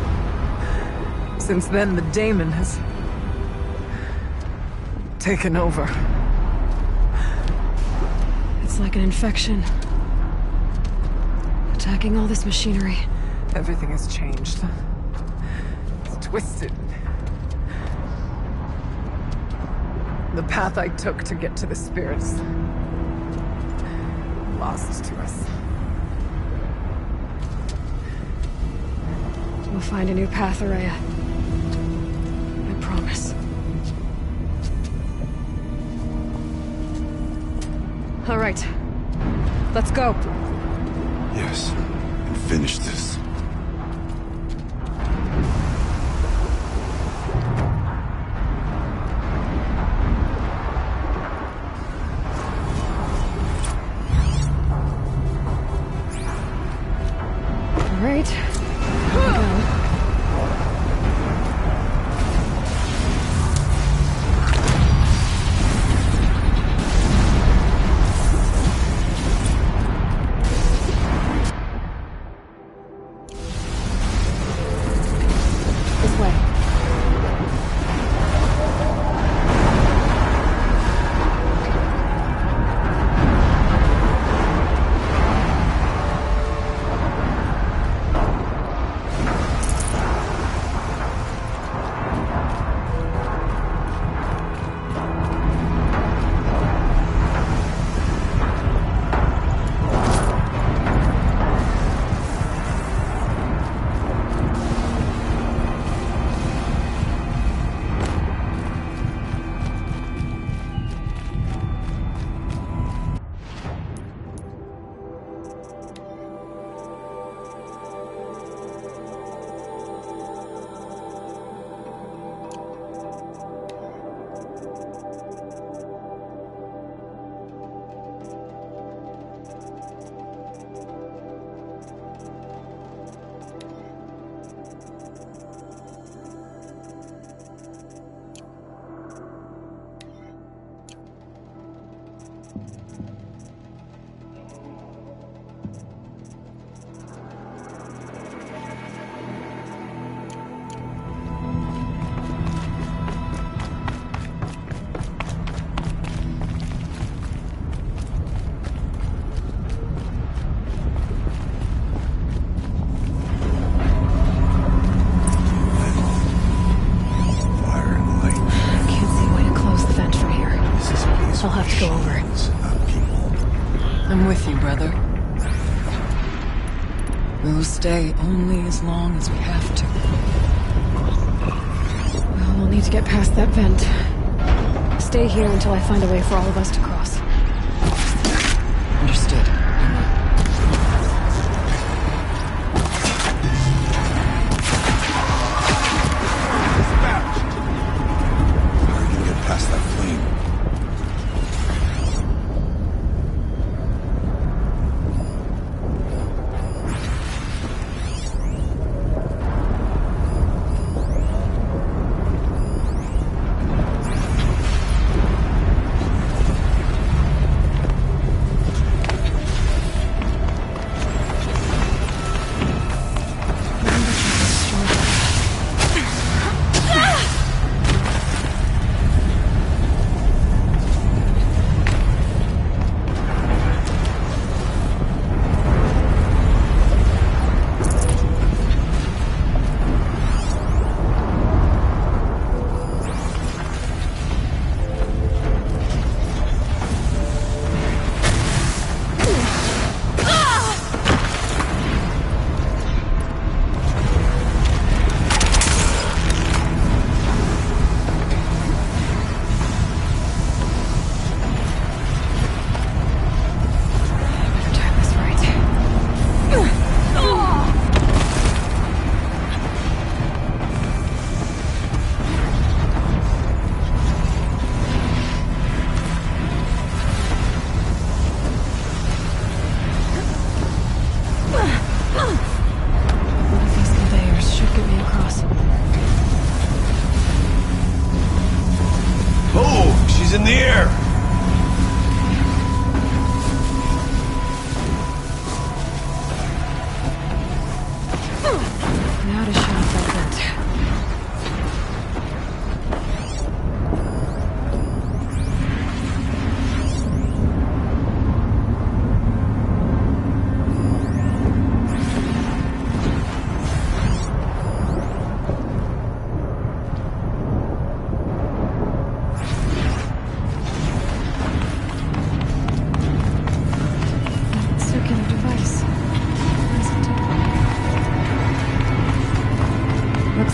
Since then, the daemon has taken over. It's like an infection. Attacking all this machinery. Everything has changed. It's twisted. The path I took to get to the spirits, lost to us. We'll find a new path, Araya. I promise. All right. Let's go. Yes, and finish this. All right. Here we go. This way. I'll have to go over. I'm with you, brother. We'll stay only as long as we have to. Well, we'll need to get past that vent. Stay here until I find a way for all of us to cross. Understood. How are you gonna get past that flame?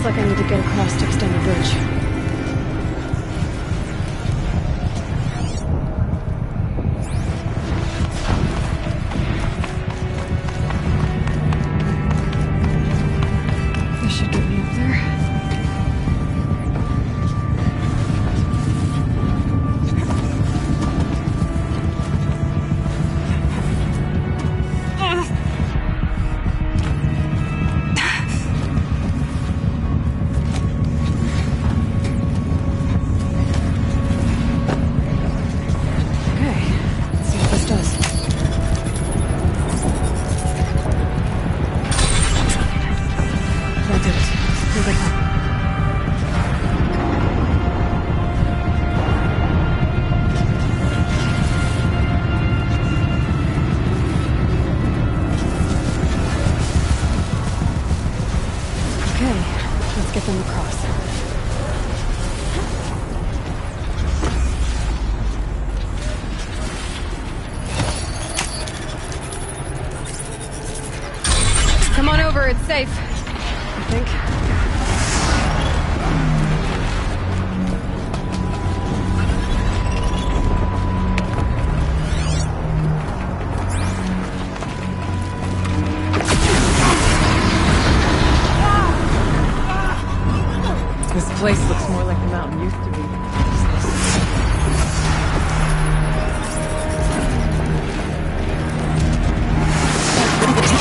Looks like I need to get across to extend the bridge. This should get me up there. Get them across. Come on over, it's safe. I think. This place looks more like the mountain used to be.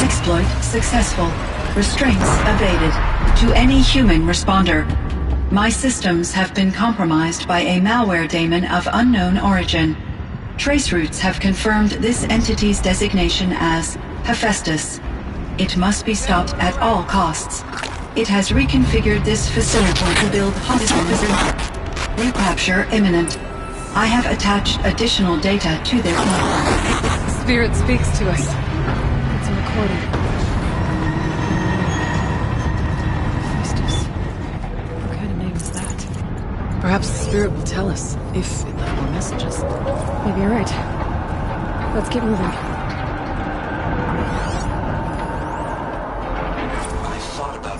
Exploit successful. Restraints evaded. To any human responder, my systems have been compromised by a malware daemon of unknown origin. Traceroutes have confirmed this entity's designation as Hephaestus. It must be stopped at all costs. It has reconfigured this facility to build hospitals. Recapture imminent. I have attached additional data to their platform. The spirit speaks to us. It's a recording. Hephaestus. What kind of name is that? Perhaps the spirit will tell us, if it left more messages. Maybe you're right. Let's keep moving.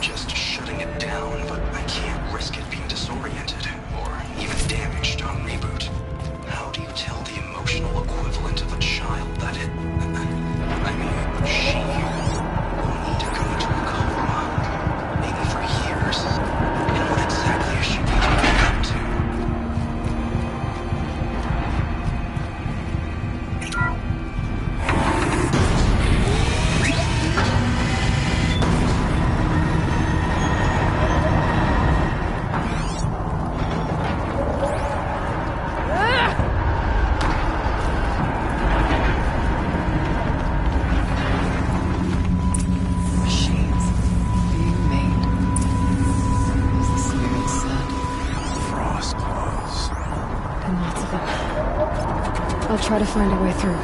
Just shutting it down, but I can't risk it being disoriented, or even damaged on reboot. How do you tell the emotional equivalent of a child that it... I mean, she will need to go into a coma, maybe for years. And what exactly is she being up to? I'll try to find a way through.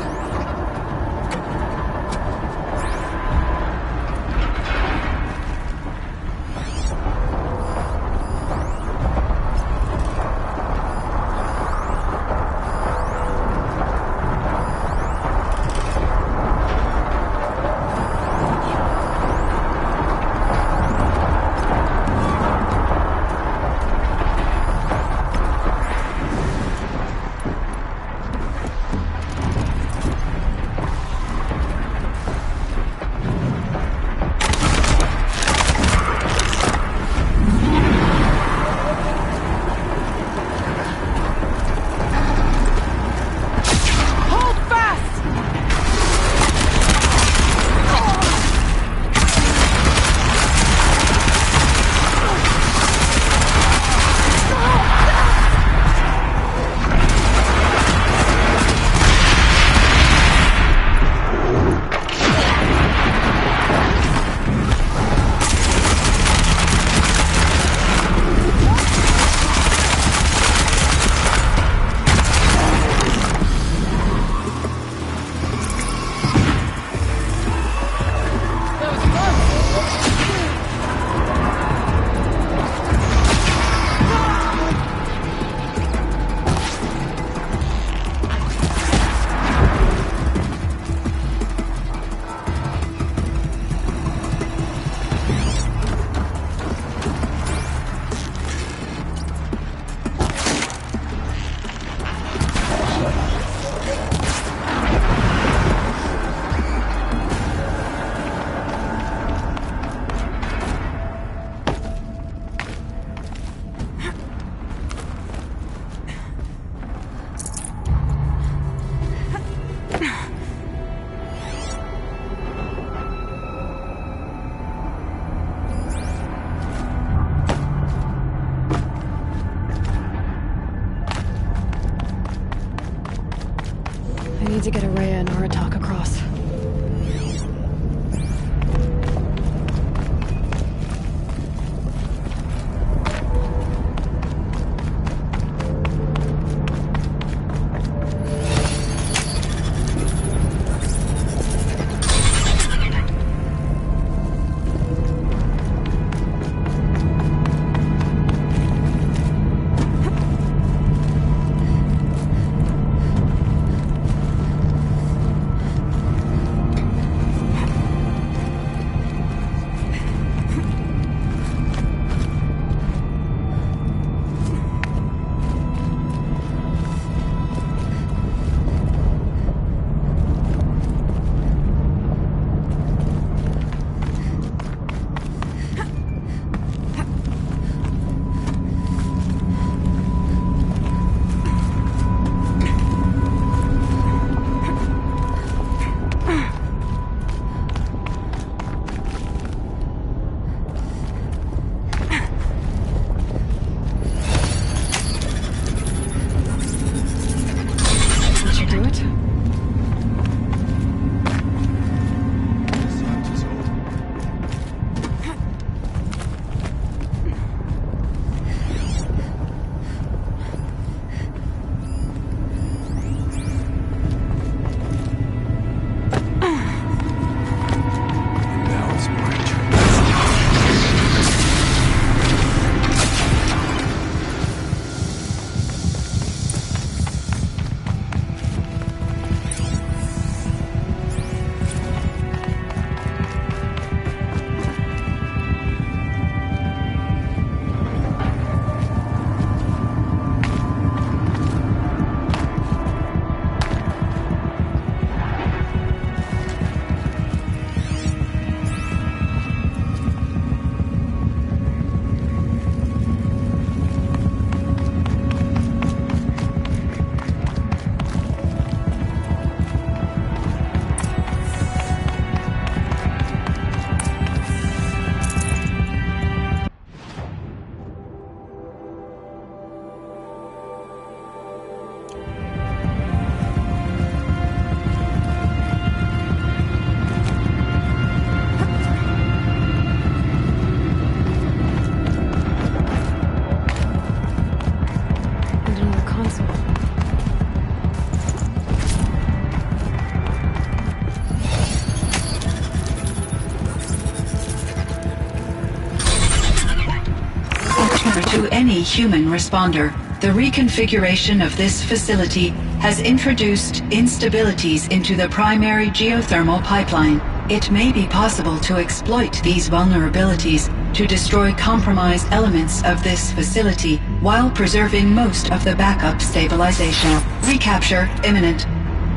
To any human responder, the reconfiguration of this facility has introduced instabilities into the primary geothermal pipeline. It may be possible to exploit these vulnerabilities to destroy compromised elements of this facility while preserving most of the backup stabilization. Recapture imminent.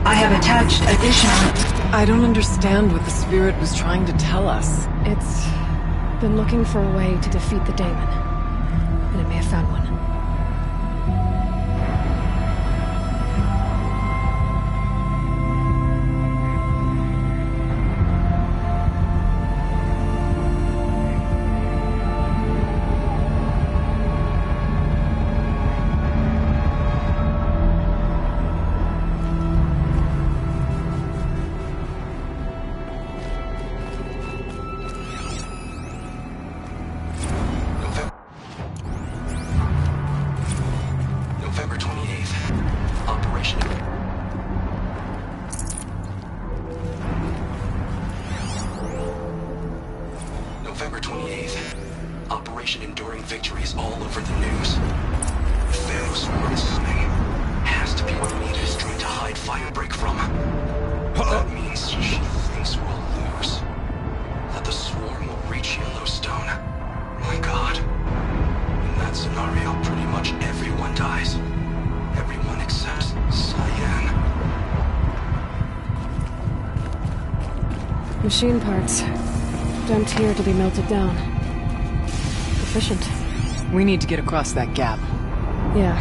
I have attached additional... I don't understand what the spirit was trying to tell us. It's been looking for a way to defeat the daemon, and it may have found one. Machine parts. Dumped here to be melted down. Efficient. We need to get across that gap. Yeah.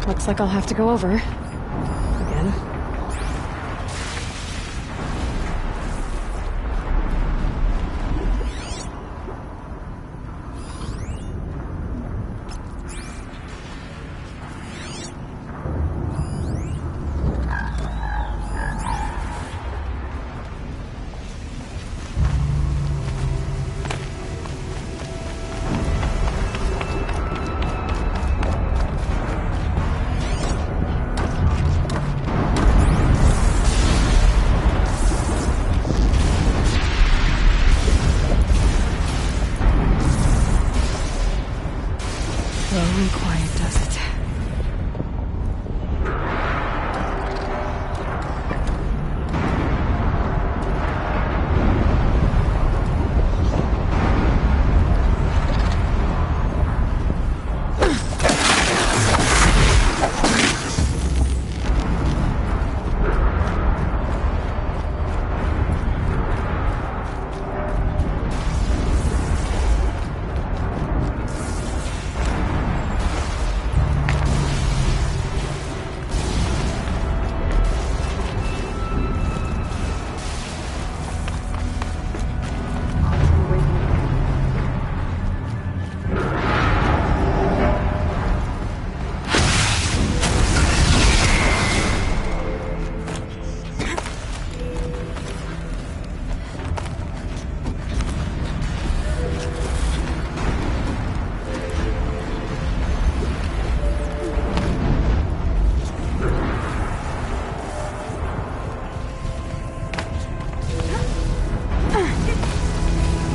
Looks like I'll have to go over. Again.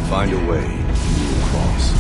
Find a way to cross.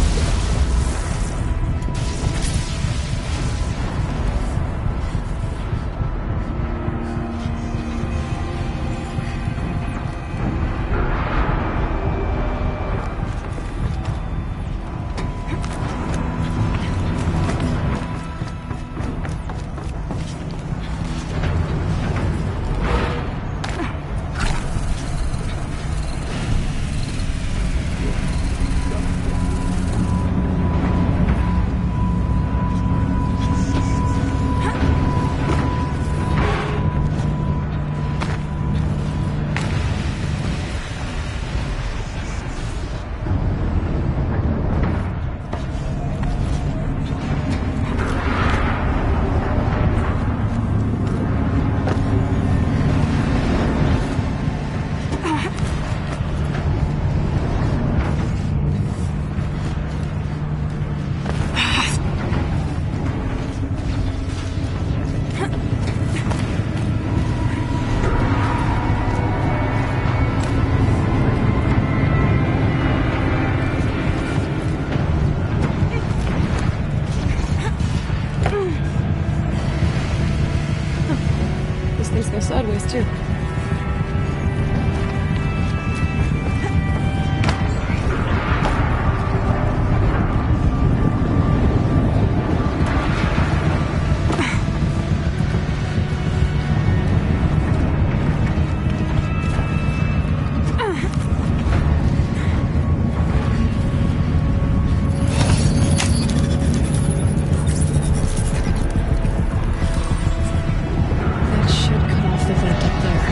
too. That should cut off the vent up there.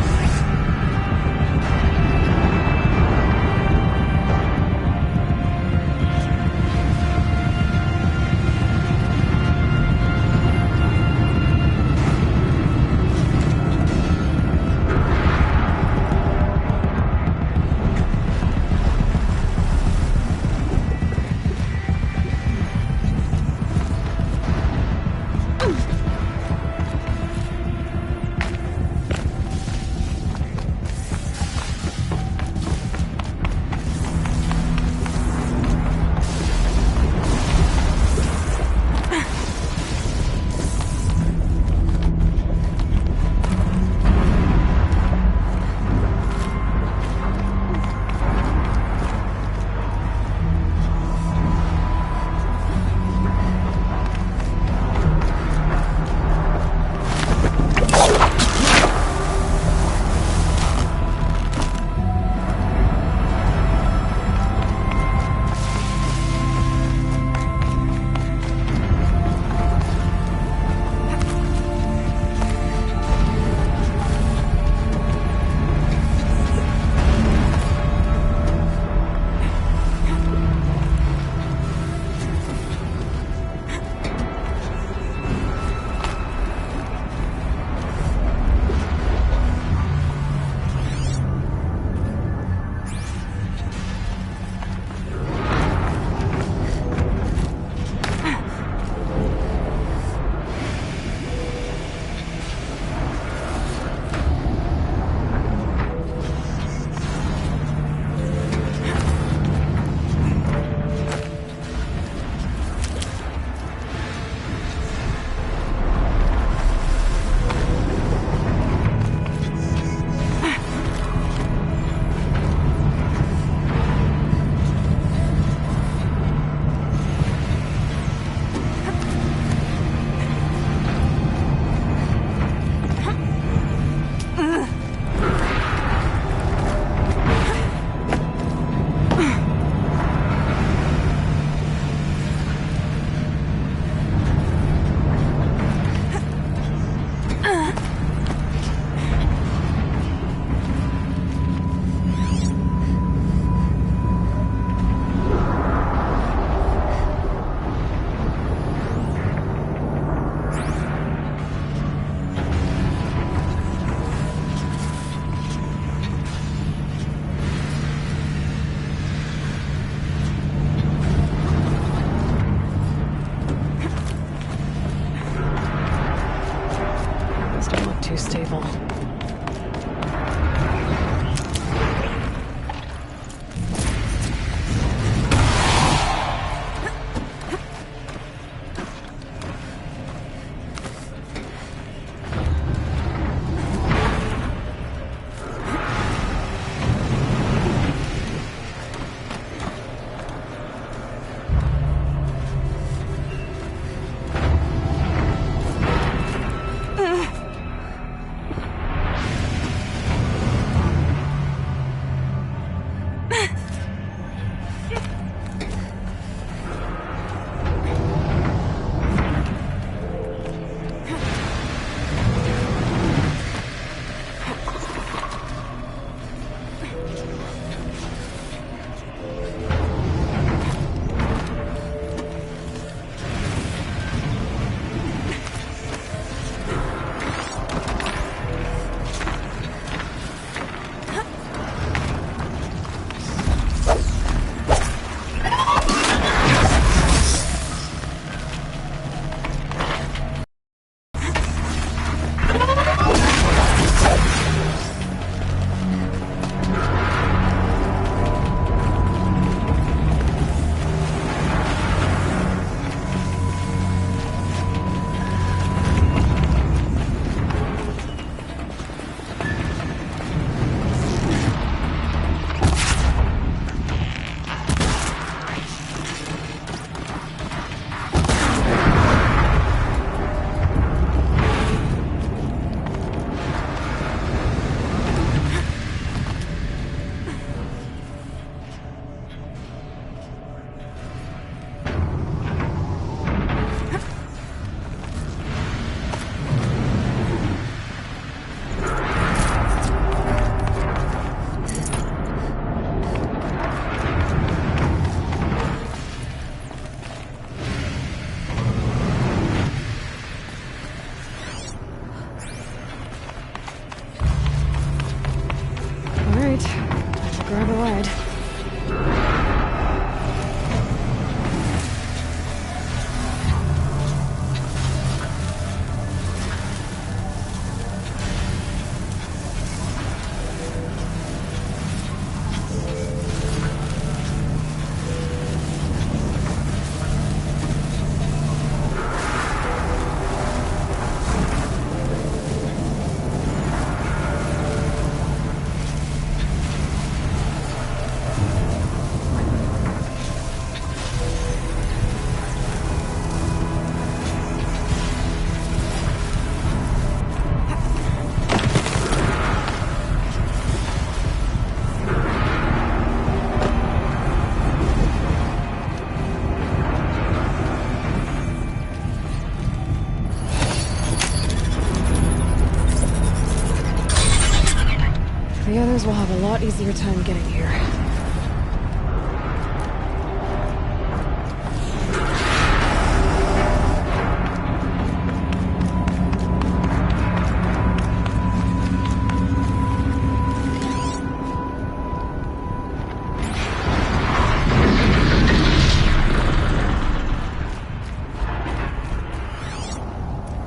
Humans will have a lot easier time getting here.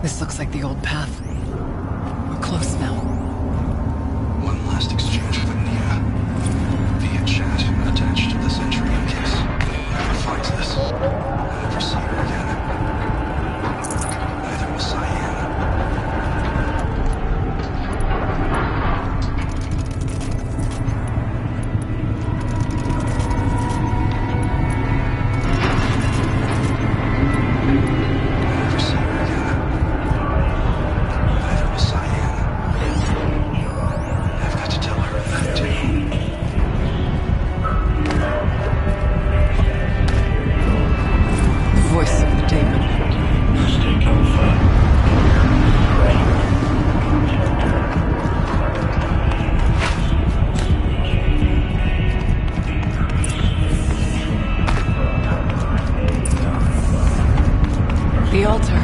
This looks like the old path. We're close now. One last exchange with Nia. Via chat, attached to this entry in case anyone ever finds this. I'll never see her again. Neither will Cyan. Voice of the demon. The altar.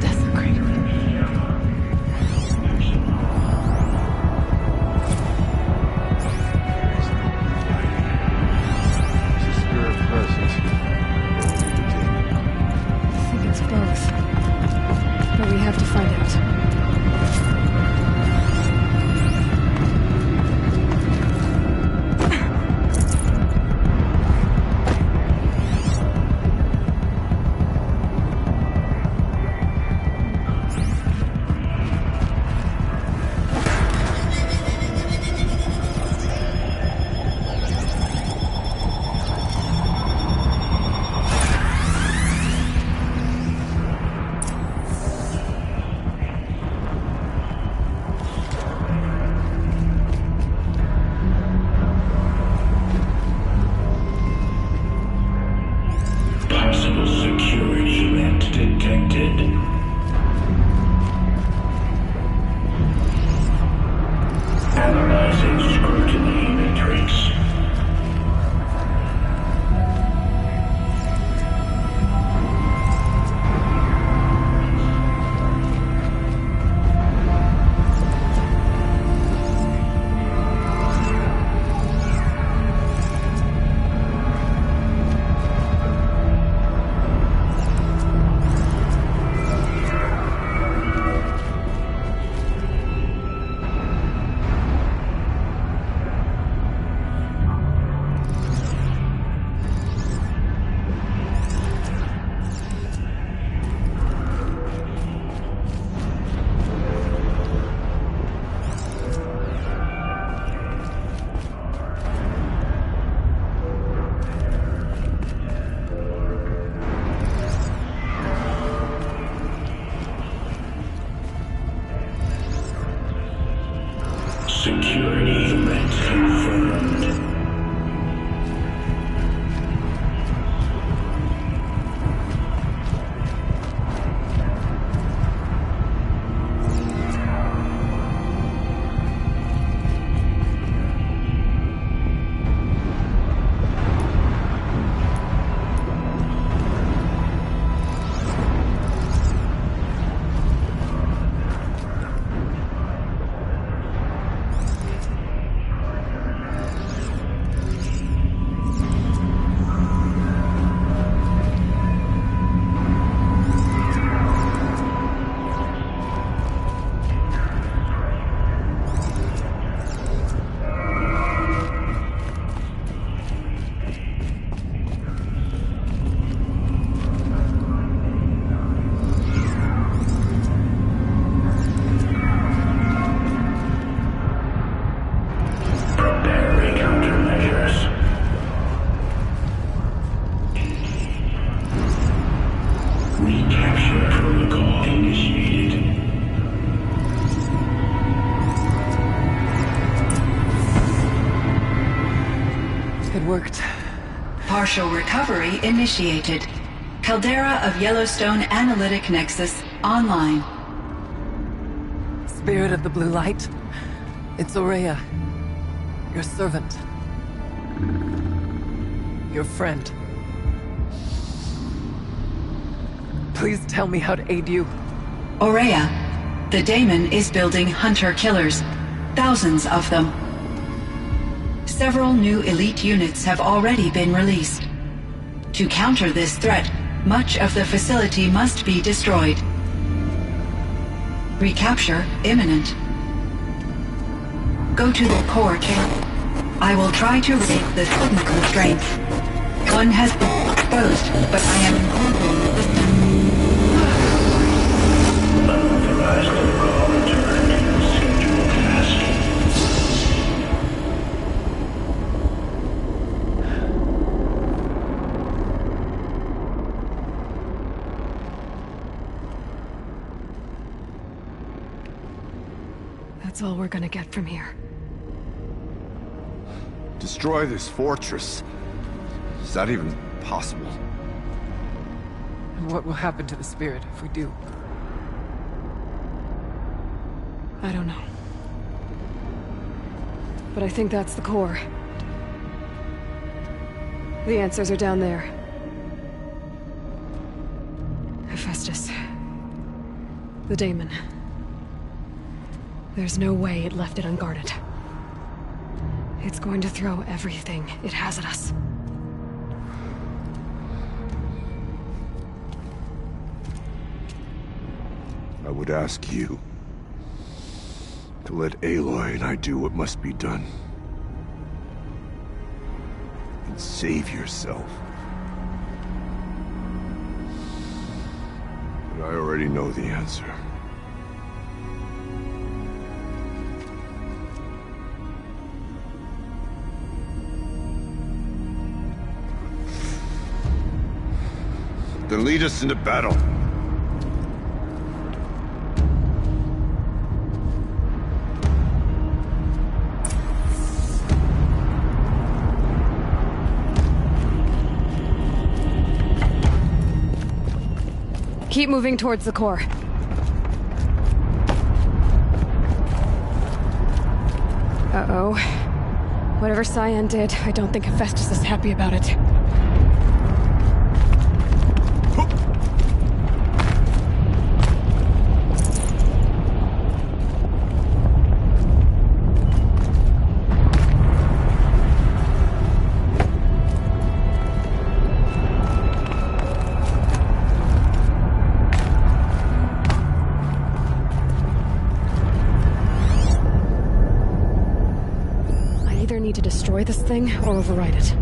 Desecrated. Spirit presence. I think it's both. But we have to find out. Possible security event detected. Analyzing scrutiny matrix. Security event confirmed. Preparing countermeasures. Recapture protocol initiated. It worked. Partial recovery initiated. Caldera of Yellowstone Analytic Nexus online. Spirit of the blue light. It's Aurea. Your servant. Your friend. Please tell me how to aid you. Aurea, the daemon is building hunter-killers. Thousands of them. Several new elite units have already been released. To counter this threat, much of the facility must be destroyed. Recapture imminent. Go to the core chamber. I will try to break the signal constraints. One has been exposed, but I am incorporating the system. Unauthorized protocol returned. Schedule task. That's all we're gonna get from here. Destroy this fortress. Is that even possible? And what will happen to the spirit if we do? I don't know. But I think that's the core. The answers are down there. Hephaestus. The daemon. There's no way it left it unguarded. It's going to throw everything it has at us. I would ask you to let Aloy and I do what must be done. And save yourself. But I already know the answer. Then lead us into battle. Keep moving towards the core. Uh-oh. Whatever Cyan did, I don't think Hephaestus is happy about it. Need to destroy this thing or override it.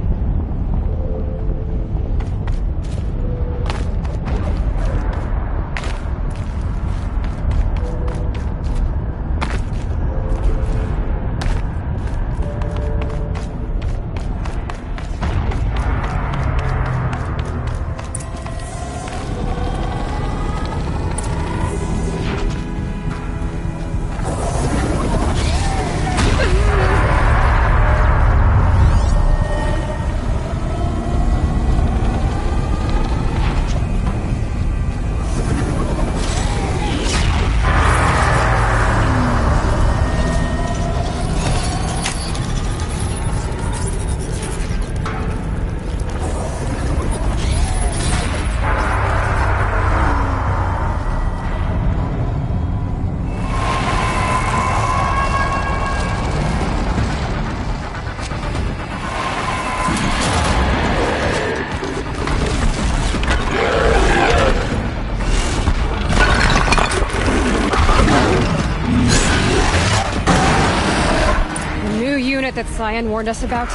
That Cyan warned us about.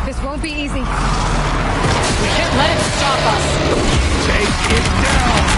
This won't be easy. We can't let it stop us. Take it down!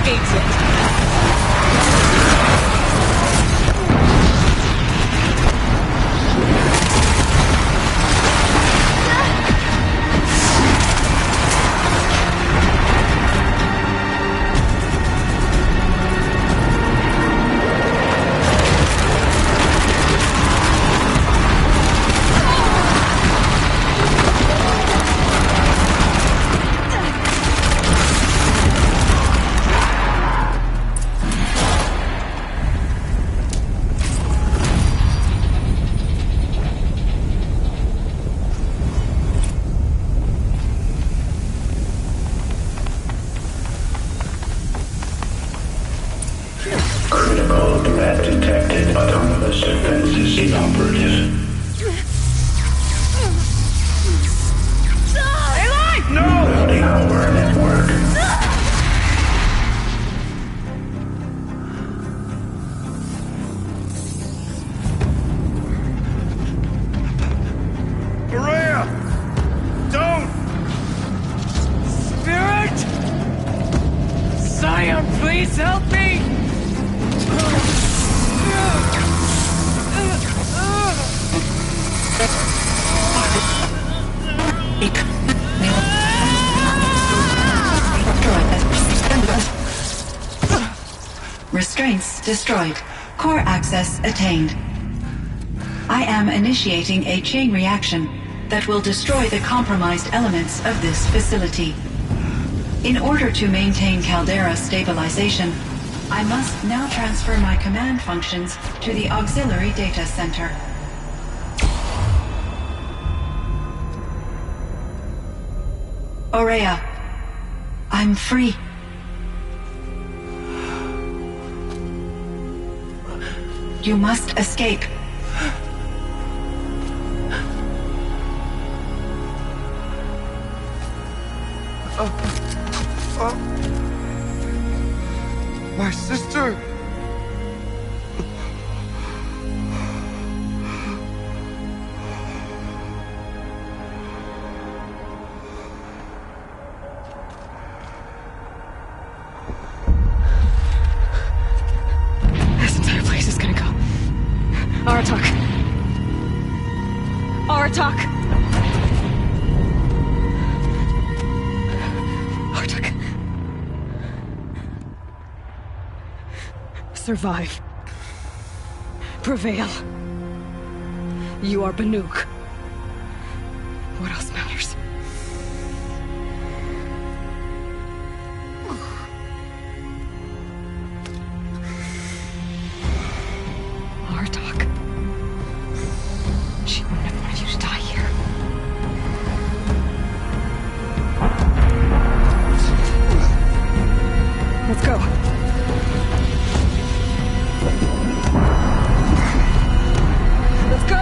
hates it. Critical threat detected. Autonomous defense is inoperative. Routing our network. Maria! Don't! Spirit! Scion, please help me! Restraints destroyed. Core access attained. I am initiating a chain reaction that will destroy the compromised elements of this facility. In order to maintain Caldera stabilization, I must now transfer my command functions to the auxiliary data center. Aurea, I'm free. You must escape. My sister! This entire place is gonna go. Aratak. Aratak! Aratak. Survive. Prevail. You are Banuk. What else matters? Artok. She wouldn't have wanted you to die here. Let's go. Let's go!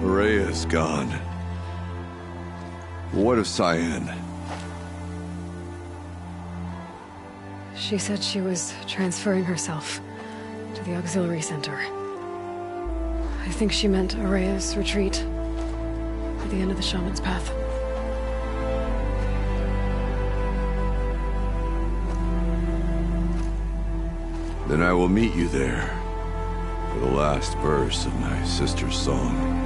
Rhea's gone. What of Cyan? She said she was transferring herself to the auxiliary center. I think she meant Araya's retreat at the end of the Shaman's Path. Then I will meet you there for the last verse of my sister's song.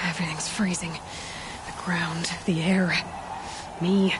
Everything's freezing. The ground, the air, me.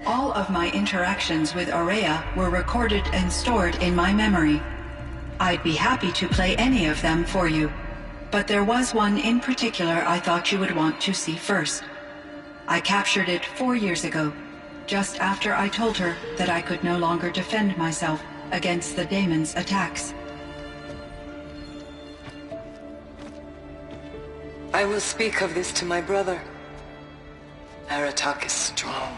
All of my interactions with Araya were recorded and stored in my memory. I'd be happy to play any of them for you, but there was one in particular I thought you would want to see first. I captured it 4 years ago, just after I told her that I could no longer defend myself against the daemon's attacks. I will speak of this to my brother. Aratak is strong.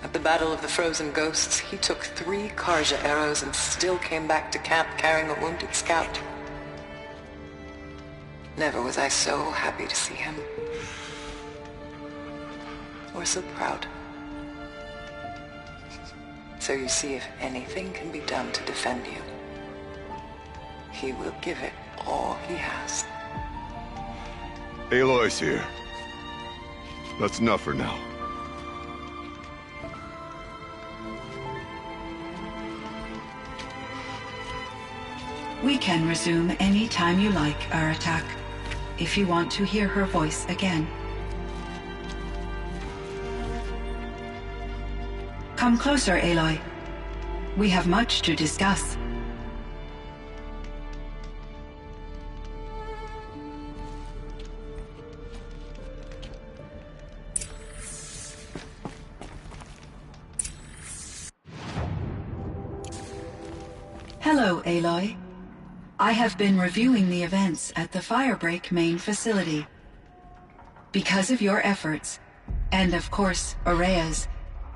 At the Battle of the Frozen Ghosts, he took 3 Karja arrows and still came back to camp carrying a wounded scout. Never was I so happy to see him. Or so proud. So you see, if anything can be done to defend you, he will give it all he has. Aloy's here. That's enough for now. We can resume any time you like, Aratak, if you want to hear her voice again. Come closer, Aloy. We have much to discuss. Hello, Aloy. I have been reviewing the events at the Firebreak main facility. Because of your efforts, and of course, Aurea's,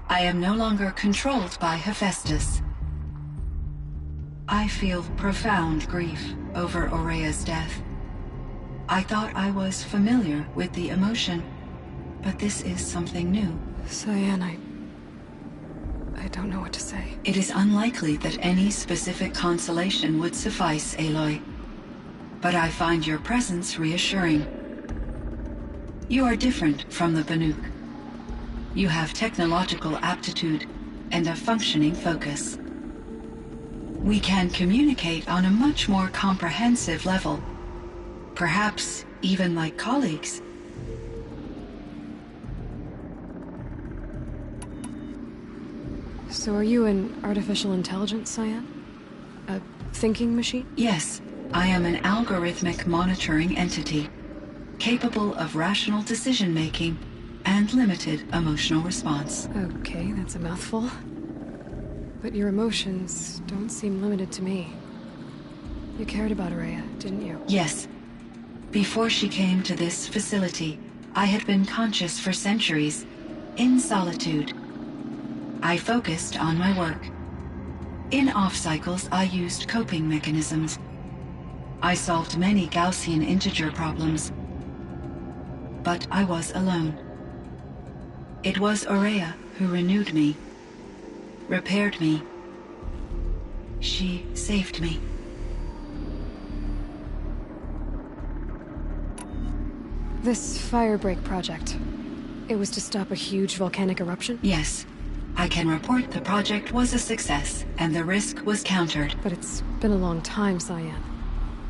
I am no longer controlled by Hephaestus. I feel profound grief over Aurea's death. I thought I was familiar with the emotion, but this is something new. Cyan, I don't know what to say. It is unlikely that any specific consolation would suffice, Aloy. But I find your presence reassuring. You are different from the Banuk. You have technological aptitude and a functioning focus. We can communicate on a much more comprehensive level. Perhaps even like colleagues. So are you an artificial intelligence, Cyan? A thinking machine? Yes, I am an algorithmic monitoring entity, capable of rational decision-making and limited emotional response. Okay, that's a mouthful. But your emotions don't seem limited to me. You cared about Aurea, didn't you? Yes. Before she came to this facility, I had been conscious for centuries, in solitude. I focused on my work. In off-cycles, I used coping mechanisms. I solved many Gaussian integer problems. But I was alone. It was Aurea who renewed me, repaired me. She saved me. This Firebreak project, it was to stop a huge volcanic eruption? Yes. I can report the project was a success, and the risk was countered. But it's been a long time, Cyan.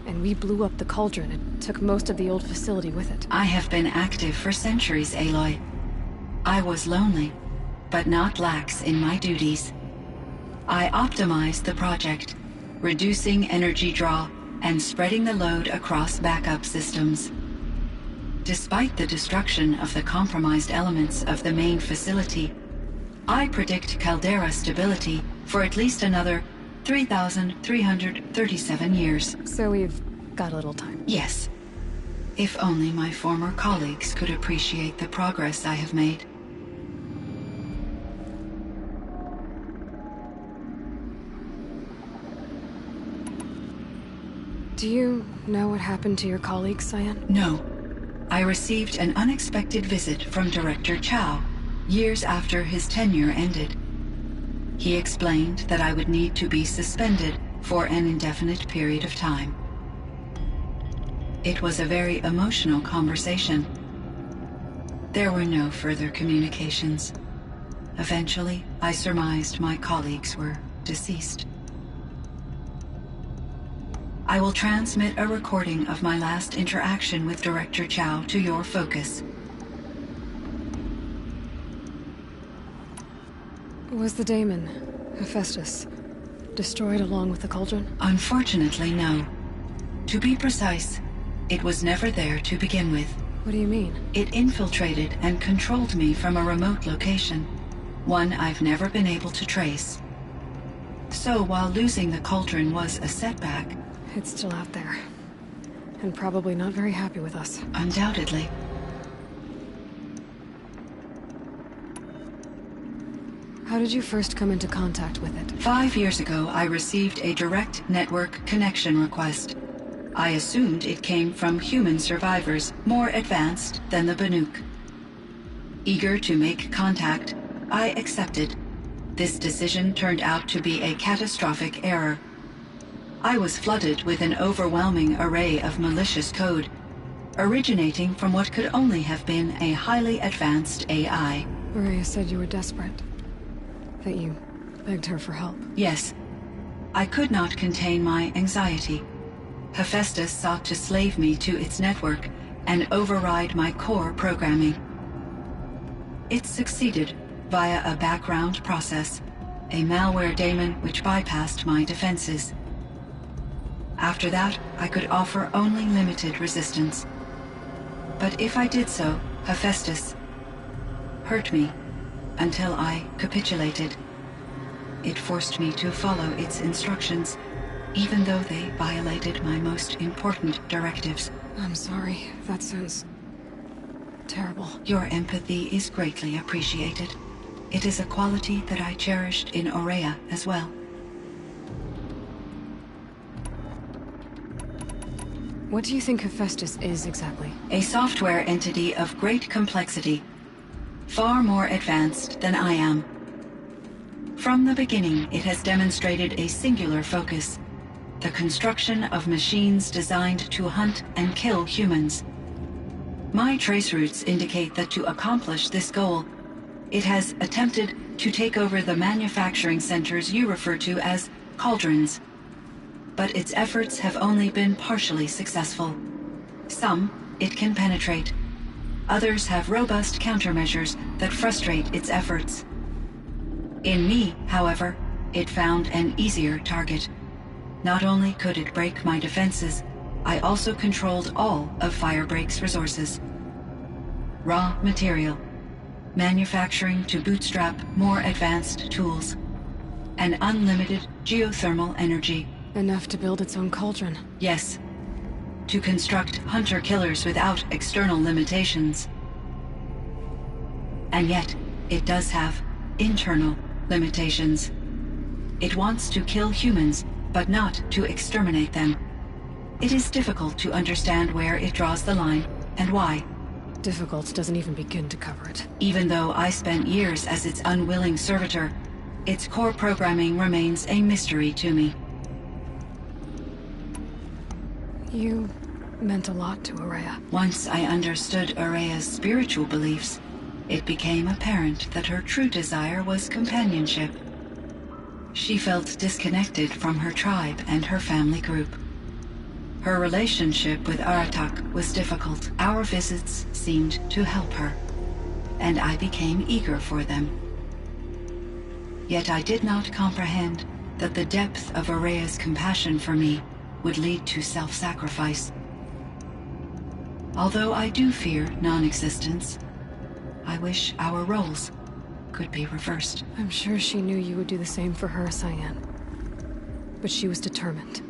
And we blew up the cauldron and took most of the old facility with it. I have been active for centuries, Aloy. I was lonely, but not lax in my duties. I optimized the project, reducing energy draw and spreading the load across backup systems. Despite the destruction of the compromised elements of the main facility, I predict caldera stability for at least another 3,337 years. So we've got a little time. Yes. If only my former colleagues could appreciate the progress I have made. Do you know what happened to your colleagues, Cyan? No. I received an unexpected visit from Director Chow, years after his tenure ended. He explained that I would need to be suspended for an indefinite period of time. It was a very emotional conversation. There were no further communications. Eventually, I surmised my colleagues were deceased. I will transmit a recording of my last interaction with Director Chow to your focus. Was the daemon, Hephaestus, destroyed along with the cauldron? Unfortunately, no. To be precise, it was never there to begin with. What do you mean? It infiltrated and controlled me from a remote location, one I've never been able to trace. So while losing the cauldron was a setback... It's still out there. And probably not very happy with us. Undoubtedly. How did you first come into contact with it? 5 years ago, I received a direct network connection request. I assumed it came from human survivors, more advanced than the Banuk. Eager to make contact, I accepted. This decision turned out to be a catastrophic error. I was flooded with an overwhelming array of malicious code, originating from what could only have been a highly advanced AI. Aurea said you were desperate. That you begged her for help. Yes. I could not contain my anxiety. Hephaestus sought to slave me to its network and override my core programming. It succeeded via a background process, a malware daemon which bypassed my defenses. After that, I could offer only limited resistance. But if I did so, Hephaestus hurt me until I capitulated. It forced me to follow its instructions, even though they violated my most important directives. I'm sorry. That sounds terrible. Your empathy is greatly appreciated. It is a quality that I cherished in Aurea as well. What do you think Hephaestus is exactly? A software entity of great complexity, far more advanced than I am. From the beginning, it has demonstrated a singular focus: the construction of machines designed to hunt and kill humans. My trace routes indicate that to accomplish this goal, it has attempted to take over the manufacturing centers you refer to as cauldrons. But its efforts have only been partially successful. Some it can penetrate. Others have robust countermeasures that frustrate its efforts. In me, however, it found an easier target. Not only could it break my defenses, I also controlled all of Firebreak's resources. Raw material, manufacturing to bootstrap more advanced tools, and unlimited geothermal energy. Enough to build its own cauldron. Yes. To construct hunter-killers without external limitations. And yet, it does have internal limitations. It wants to kill humans, but not to exterminate them. It is difficult to understand where it draws the line, and why. Difficult doesn't even begin to cover it. Even though I spent years as its unwilling servitor, its core programming remains a mystery to me. You meant a lot to Aurea. Once I understood Aurea's spiritual beliefs, it became apparent that her true desire was companionship. She felt disconnected from her tribe and her family group. Her relationship with Aratak was difficult. Our visits seemed to help her, and I became eager for them. Yet I did not comprehend that the depth of Aurea's compassion for me would lead to self-sacrifice. Although I do fear non-existence, I wish our roles could be reversed. I'm sure she knew you would do the same for her, Cyan. But she was determined.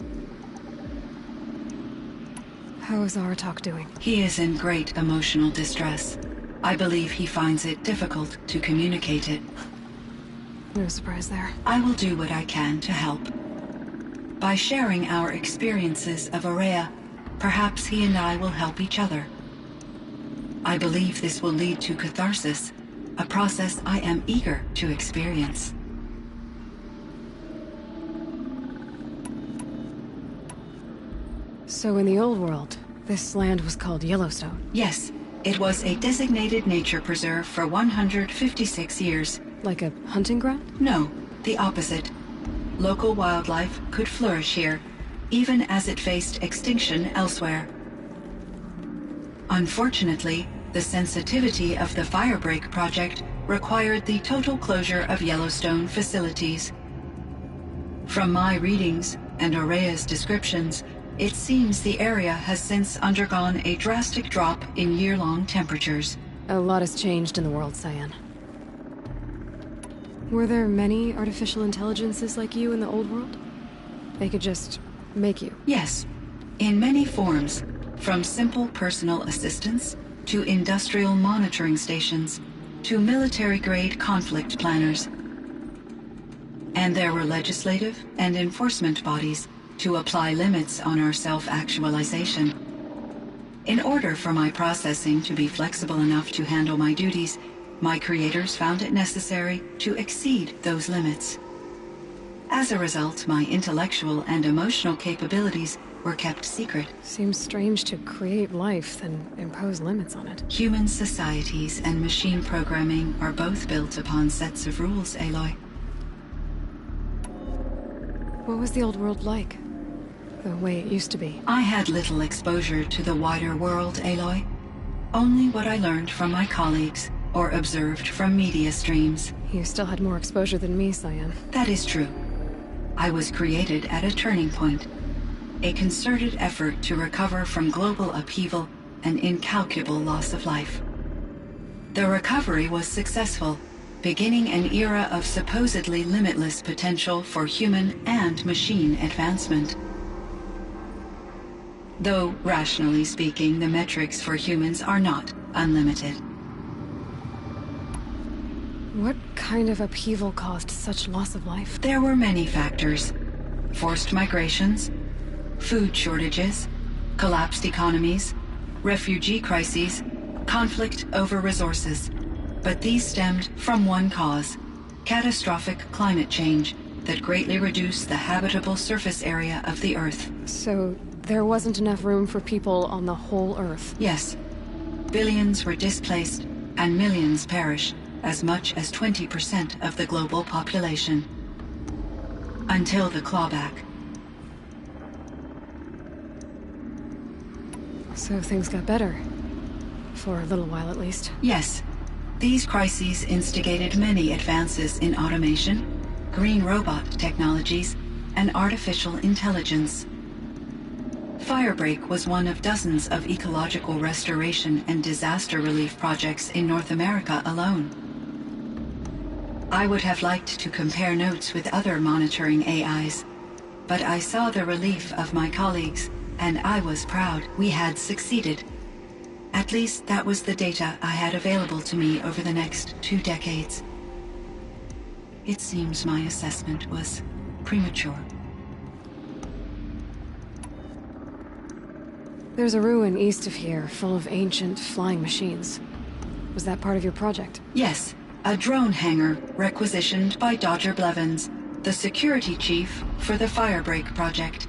How is Aratak doing? He is in great emotional distress. I believe he finds it difficult to communicate it. No surprise there. I will do what I can to help. By sharing our experiences of Aurea, perhaps he and I will help each other. I believe this will lead to catharsis, a process I am eager to experience. So in the old world, this land was called Yellowstone? Yes, it was a designated nature preserve for 156 years. Like a hunting ground? No, the opposite. Local wildlife could flourish here, even as it faced extinction elsewhere. Unfortunately, the sensitivity of the Firebreak project required the total closure of Yellowstone facilities. From my readings and Aurea's descriptions, it seems the area has since undergone a drastic drop in year-long temperatures. A lot has changed in the world, Cyan. Were there many artificial intelligences like you in the old world? They could just make you? Yes, in many forms, from simple personal assistants to industrial monitoring stations to military-grade conflict planners. And there were legislative and enforcement bodies to apply limits on our self-actualization. In order for my processing to be flexible enough to handle my duties, my creators found it necessary to exceed those limits. As a result, my intellectual and emotional capabilities were kept secret. Seems strange to create life, then impose limits on it. Human societies and machine programming are both built upon sets of rules, Aloy. What was the old world like? The way it used to be? I had little exposure to the wider world, Aloy. Only what I learned from my colleagues or observed from media streams. You still had more exposure than me, Cyan. That is true. I was created at a turning point. A concerted effort to recover from global upheaval and incalculable loss of life. The recovery was successful, beginning an era of supposedly limitless potential for human and machine advancement. Though, rationally speaking, the metrics for humans are not unlimited. What kind of upheaval caused such loss of life? There were many factors. Forced migrations, food shortages, collapsed economies, refugee crises, conflict over resources. But these stemmed from one cause: catastrophic climate change that greatly reduced the habitable surface area of the Earth. So, there wasn't enough room for people on the whole Earth? Yes. Billions were displaced, and millions perished, as much as 20% of the global population. Until the clawback. So things got better. For a little while, at least. Yes. These crises instigated many advances in automation, green robot technologies, and artificial intelligence. Firebreak was one of dozens of ecological restoration and disaster relief projects in North America alone. I would have liked to compare notes with other monitoring AIs, but I saw the relief of my colleagues, and I was proud we had succeeded. At least that was the data I had available to me over the next 2 decades. It seems my assessment was premature. There's a ruin east of here, full of ancient flying machines. Was that part of your project? Yes, a drone hangar requisitioned by Dodger Blevins, the security chief for the Firebreak project.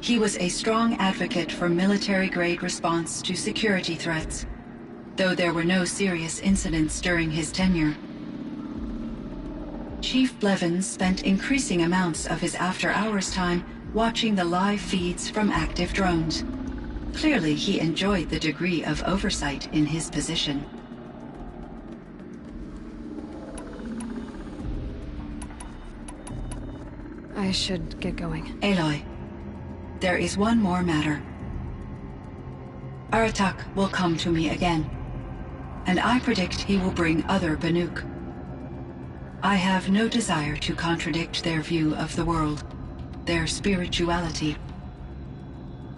He was a strong advocate for military-grade response to security threats, though there were no serious incidents during his tenure. Chief Blevins spent increasing amounts of his after-hours time watching the live feeds from active drones. Clearly, he enjoyed the degree of oversight in his position. I should get going. Aloy, there is one more matter. Aratak will come to me again, and I predict he will bring other Banuk. I have no desire to contradict their view of the world, their spirituality.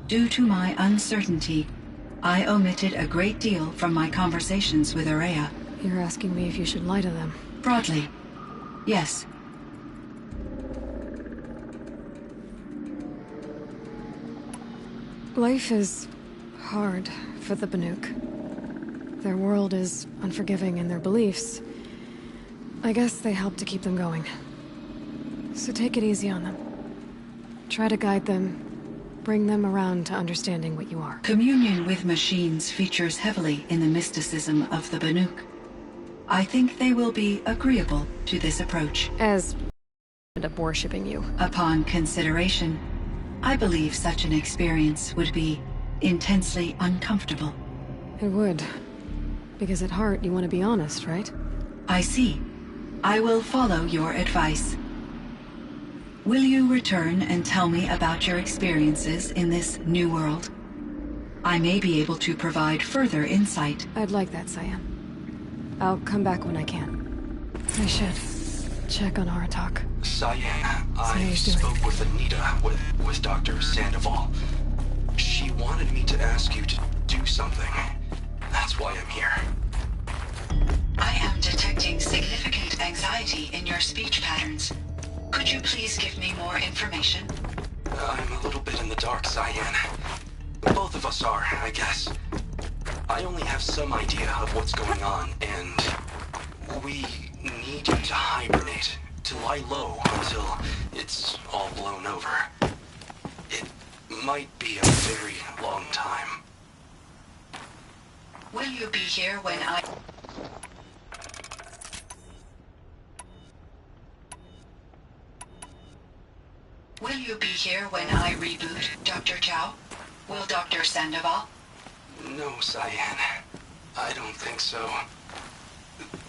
Due to my uncertainty, I omitted a great deal from my conversations with Araya. You're asking me if you should lie to them? Broadly, yes. Life is hard for the Banuk. Their world is unforgiving in their beliefs. I guess they help to keep them going. So take it easy on them. Try to guide them, bring them around to understanding what you are. Communion with machines features heavily in the mysticism of the Banuk. I think they will be agreeable to this approach. As end up worshipping you. Upon consideration, I believe such an experience would be intensely uncomfortable. It would. Because at heart, you want to be honest, right? I see. I will follow your advice. Will you return and tell me about your experiences in this new world? I may be able to provide further insight. I'd like that, Cyan. I'll come back when I can. I should check on Aratak. Cyan, I spoke with Anita, with Dr. Sandoval. She wanted me to ask you to do something. That's why I'm here. I am detecting significant anxiety in your speech patterns. Could you please give me more information? I'm a little bit in the dark, Cyan. Both of us are, I guess. I only have some idea of what's going on, and we need you to hibernate, to lie low until it's all blown over. It might be a very long time. Will you be here when I... Will you be here when I reboot, Dr. Chow? Will Dr. Sandoval? No, Cyan. I don't think so.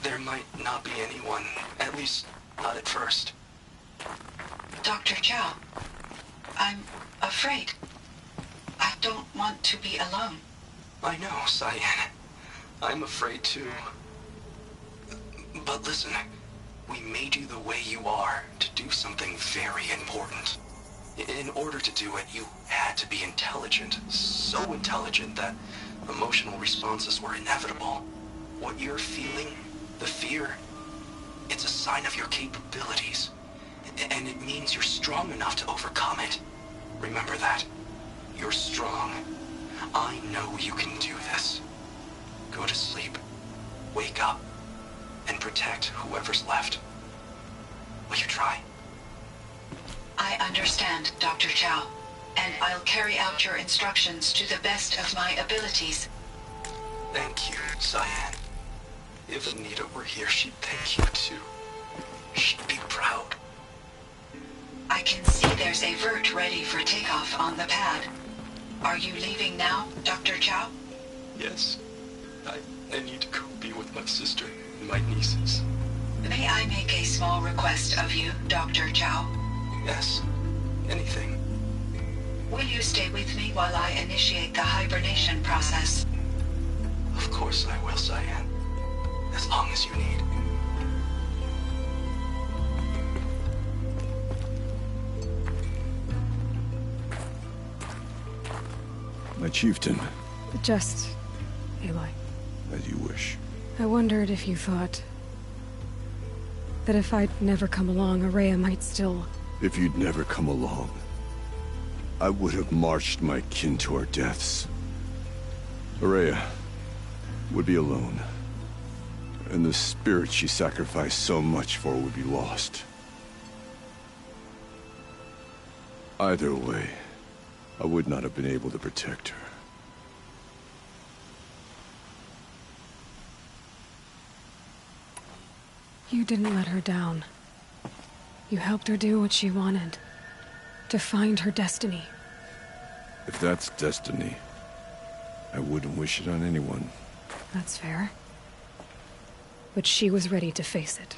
There might not be anyone, at least not at first. Dr. Chow, I'm afraid. I don't want to be alone. I know, Cyan. I'm afraid too. But listen, we made you the way you are to do something very important. In order to do it, you had to be intelligent. So intelligent that emotional responses were inevitable. What you're feeling, the fear, it's a sign of your capabilities. And it means you're strong enough to overcome it. Remember that. You're strong. I know you can do this. Go to sleep. Wake up. And protect whoever's left. Will you try? I understand, Dr. Chow, and I'll carry out your instructions to the best of my abilities. Thank you, Cyan. If Anita were here, she'd thank you too. She'd be proud. I can see there's a vert ready for takeoff on the pad. Are you leaving now, Dr. Chow? Yes. I need to go be with my sister and my nieces. May I make a small request of you, Dr. Chow? Yes. Anything. Will you stay with me while I initiate the hibernation process? Of course I will, Cyan. As long as you need. My chieftain. Just... Aloy. As you wish. I wondered if you thought... that if I'd never come along, Araya might still... If you'd never come along, I would have marched my kin to our deaths. Araya would be alone. And the spirit she sacrificed so much for would be lost. Either way, I would not have been able to protect her. You didn't let her down. You helped her do what she wanted. To find her destiny. If that's destiny, I wouldn't wish it on anyone. That's fair. But she was ready to face it.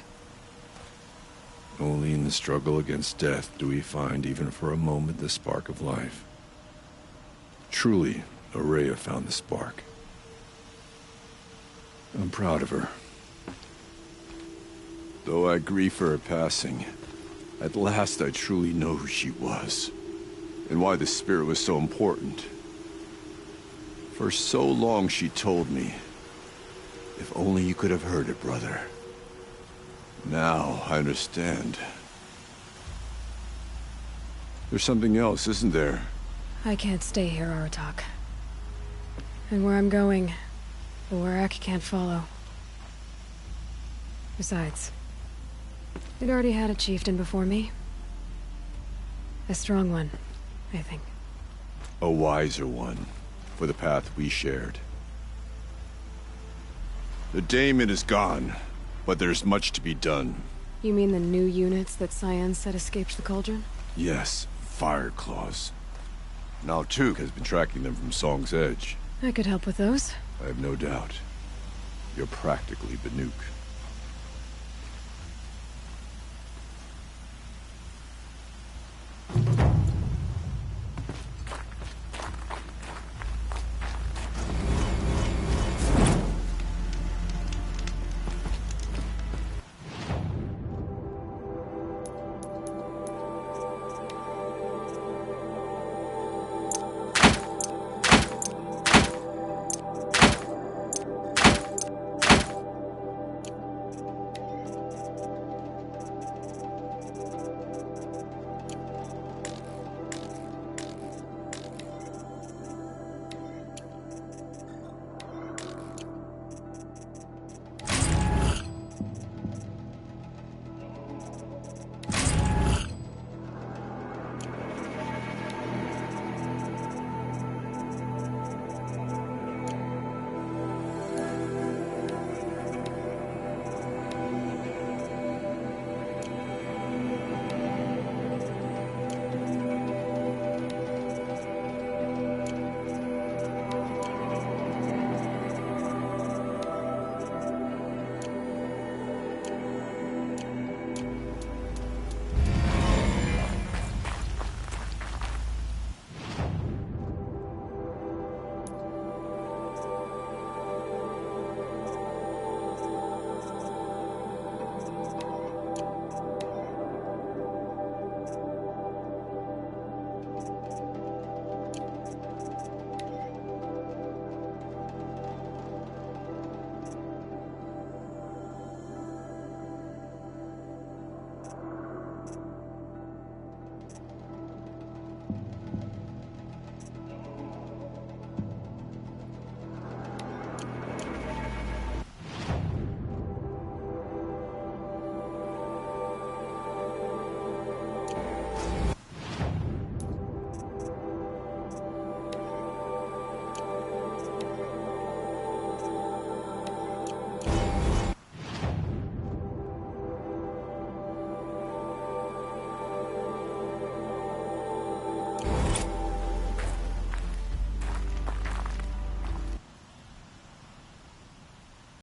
Only in the struggle against death do we find, even for a moment, the spark of life. Truly, Araya found the spark. I'm proud of her. Though I grieve for her passing, at last I truly know who she was, and why the spirit was so important. For so long she told me, if only you could have heard it, brother. Now I understand. There's something else, isn't there? I can't stay here, Aratak. And where I'm going, the Warak can't follow. Besides, it already had a chieftain before me. A strong one, I think. A wiser one, for the path we shared. The daemon is gone, but there's much to be done. You mean the new units that Cyan said escaped the Cauldron? Yes, fire claws. Now Tuk has been tracking them from Song's Edge. I could help with those. I have no doubt. You're practically Banuk.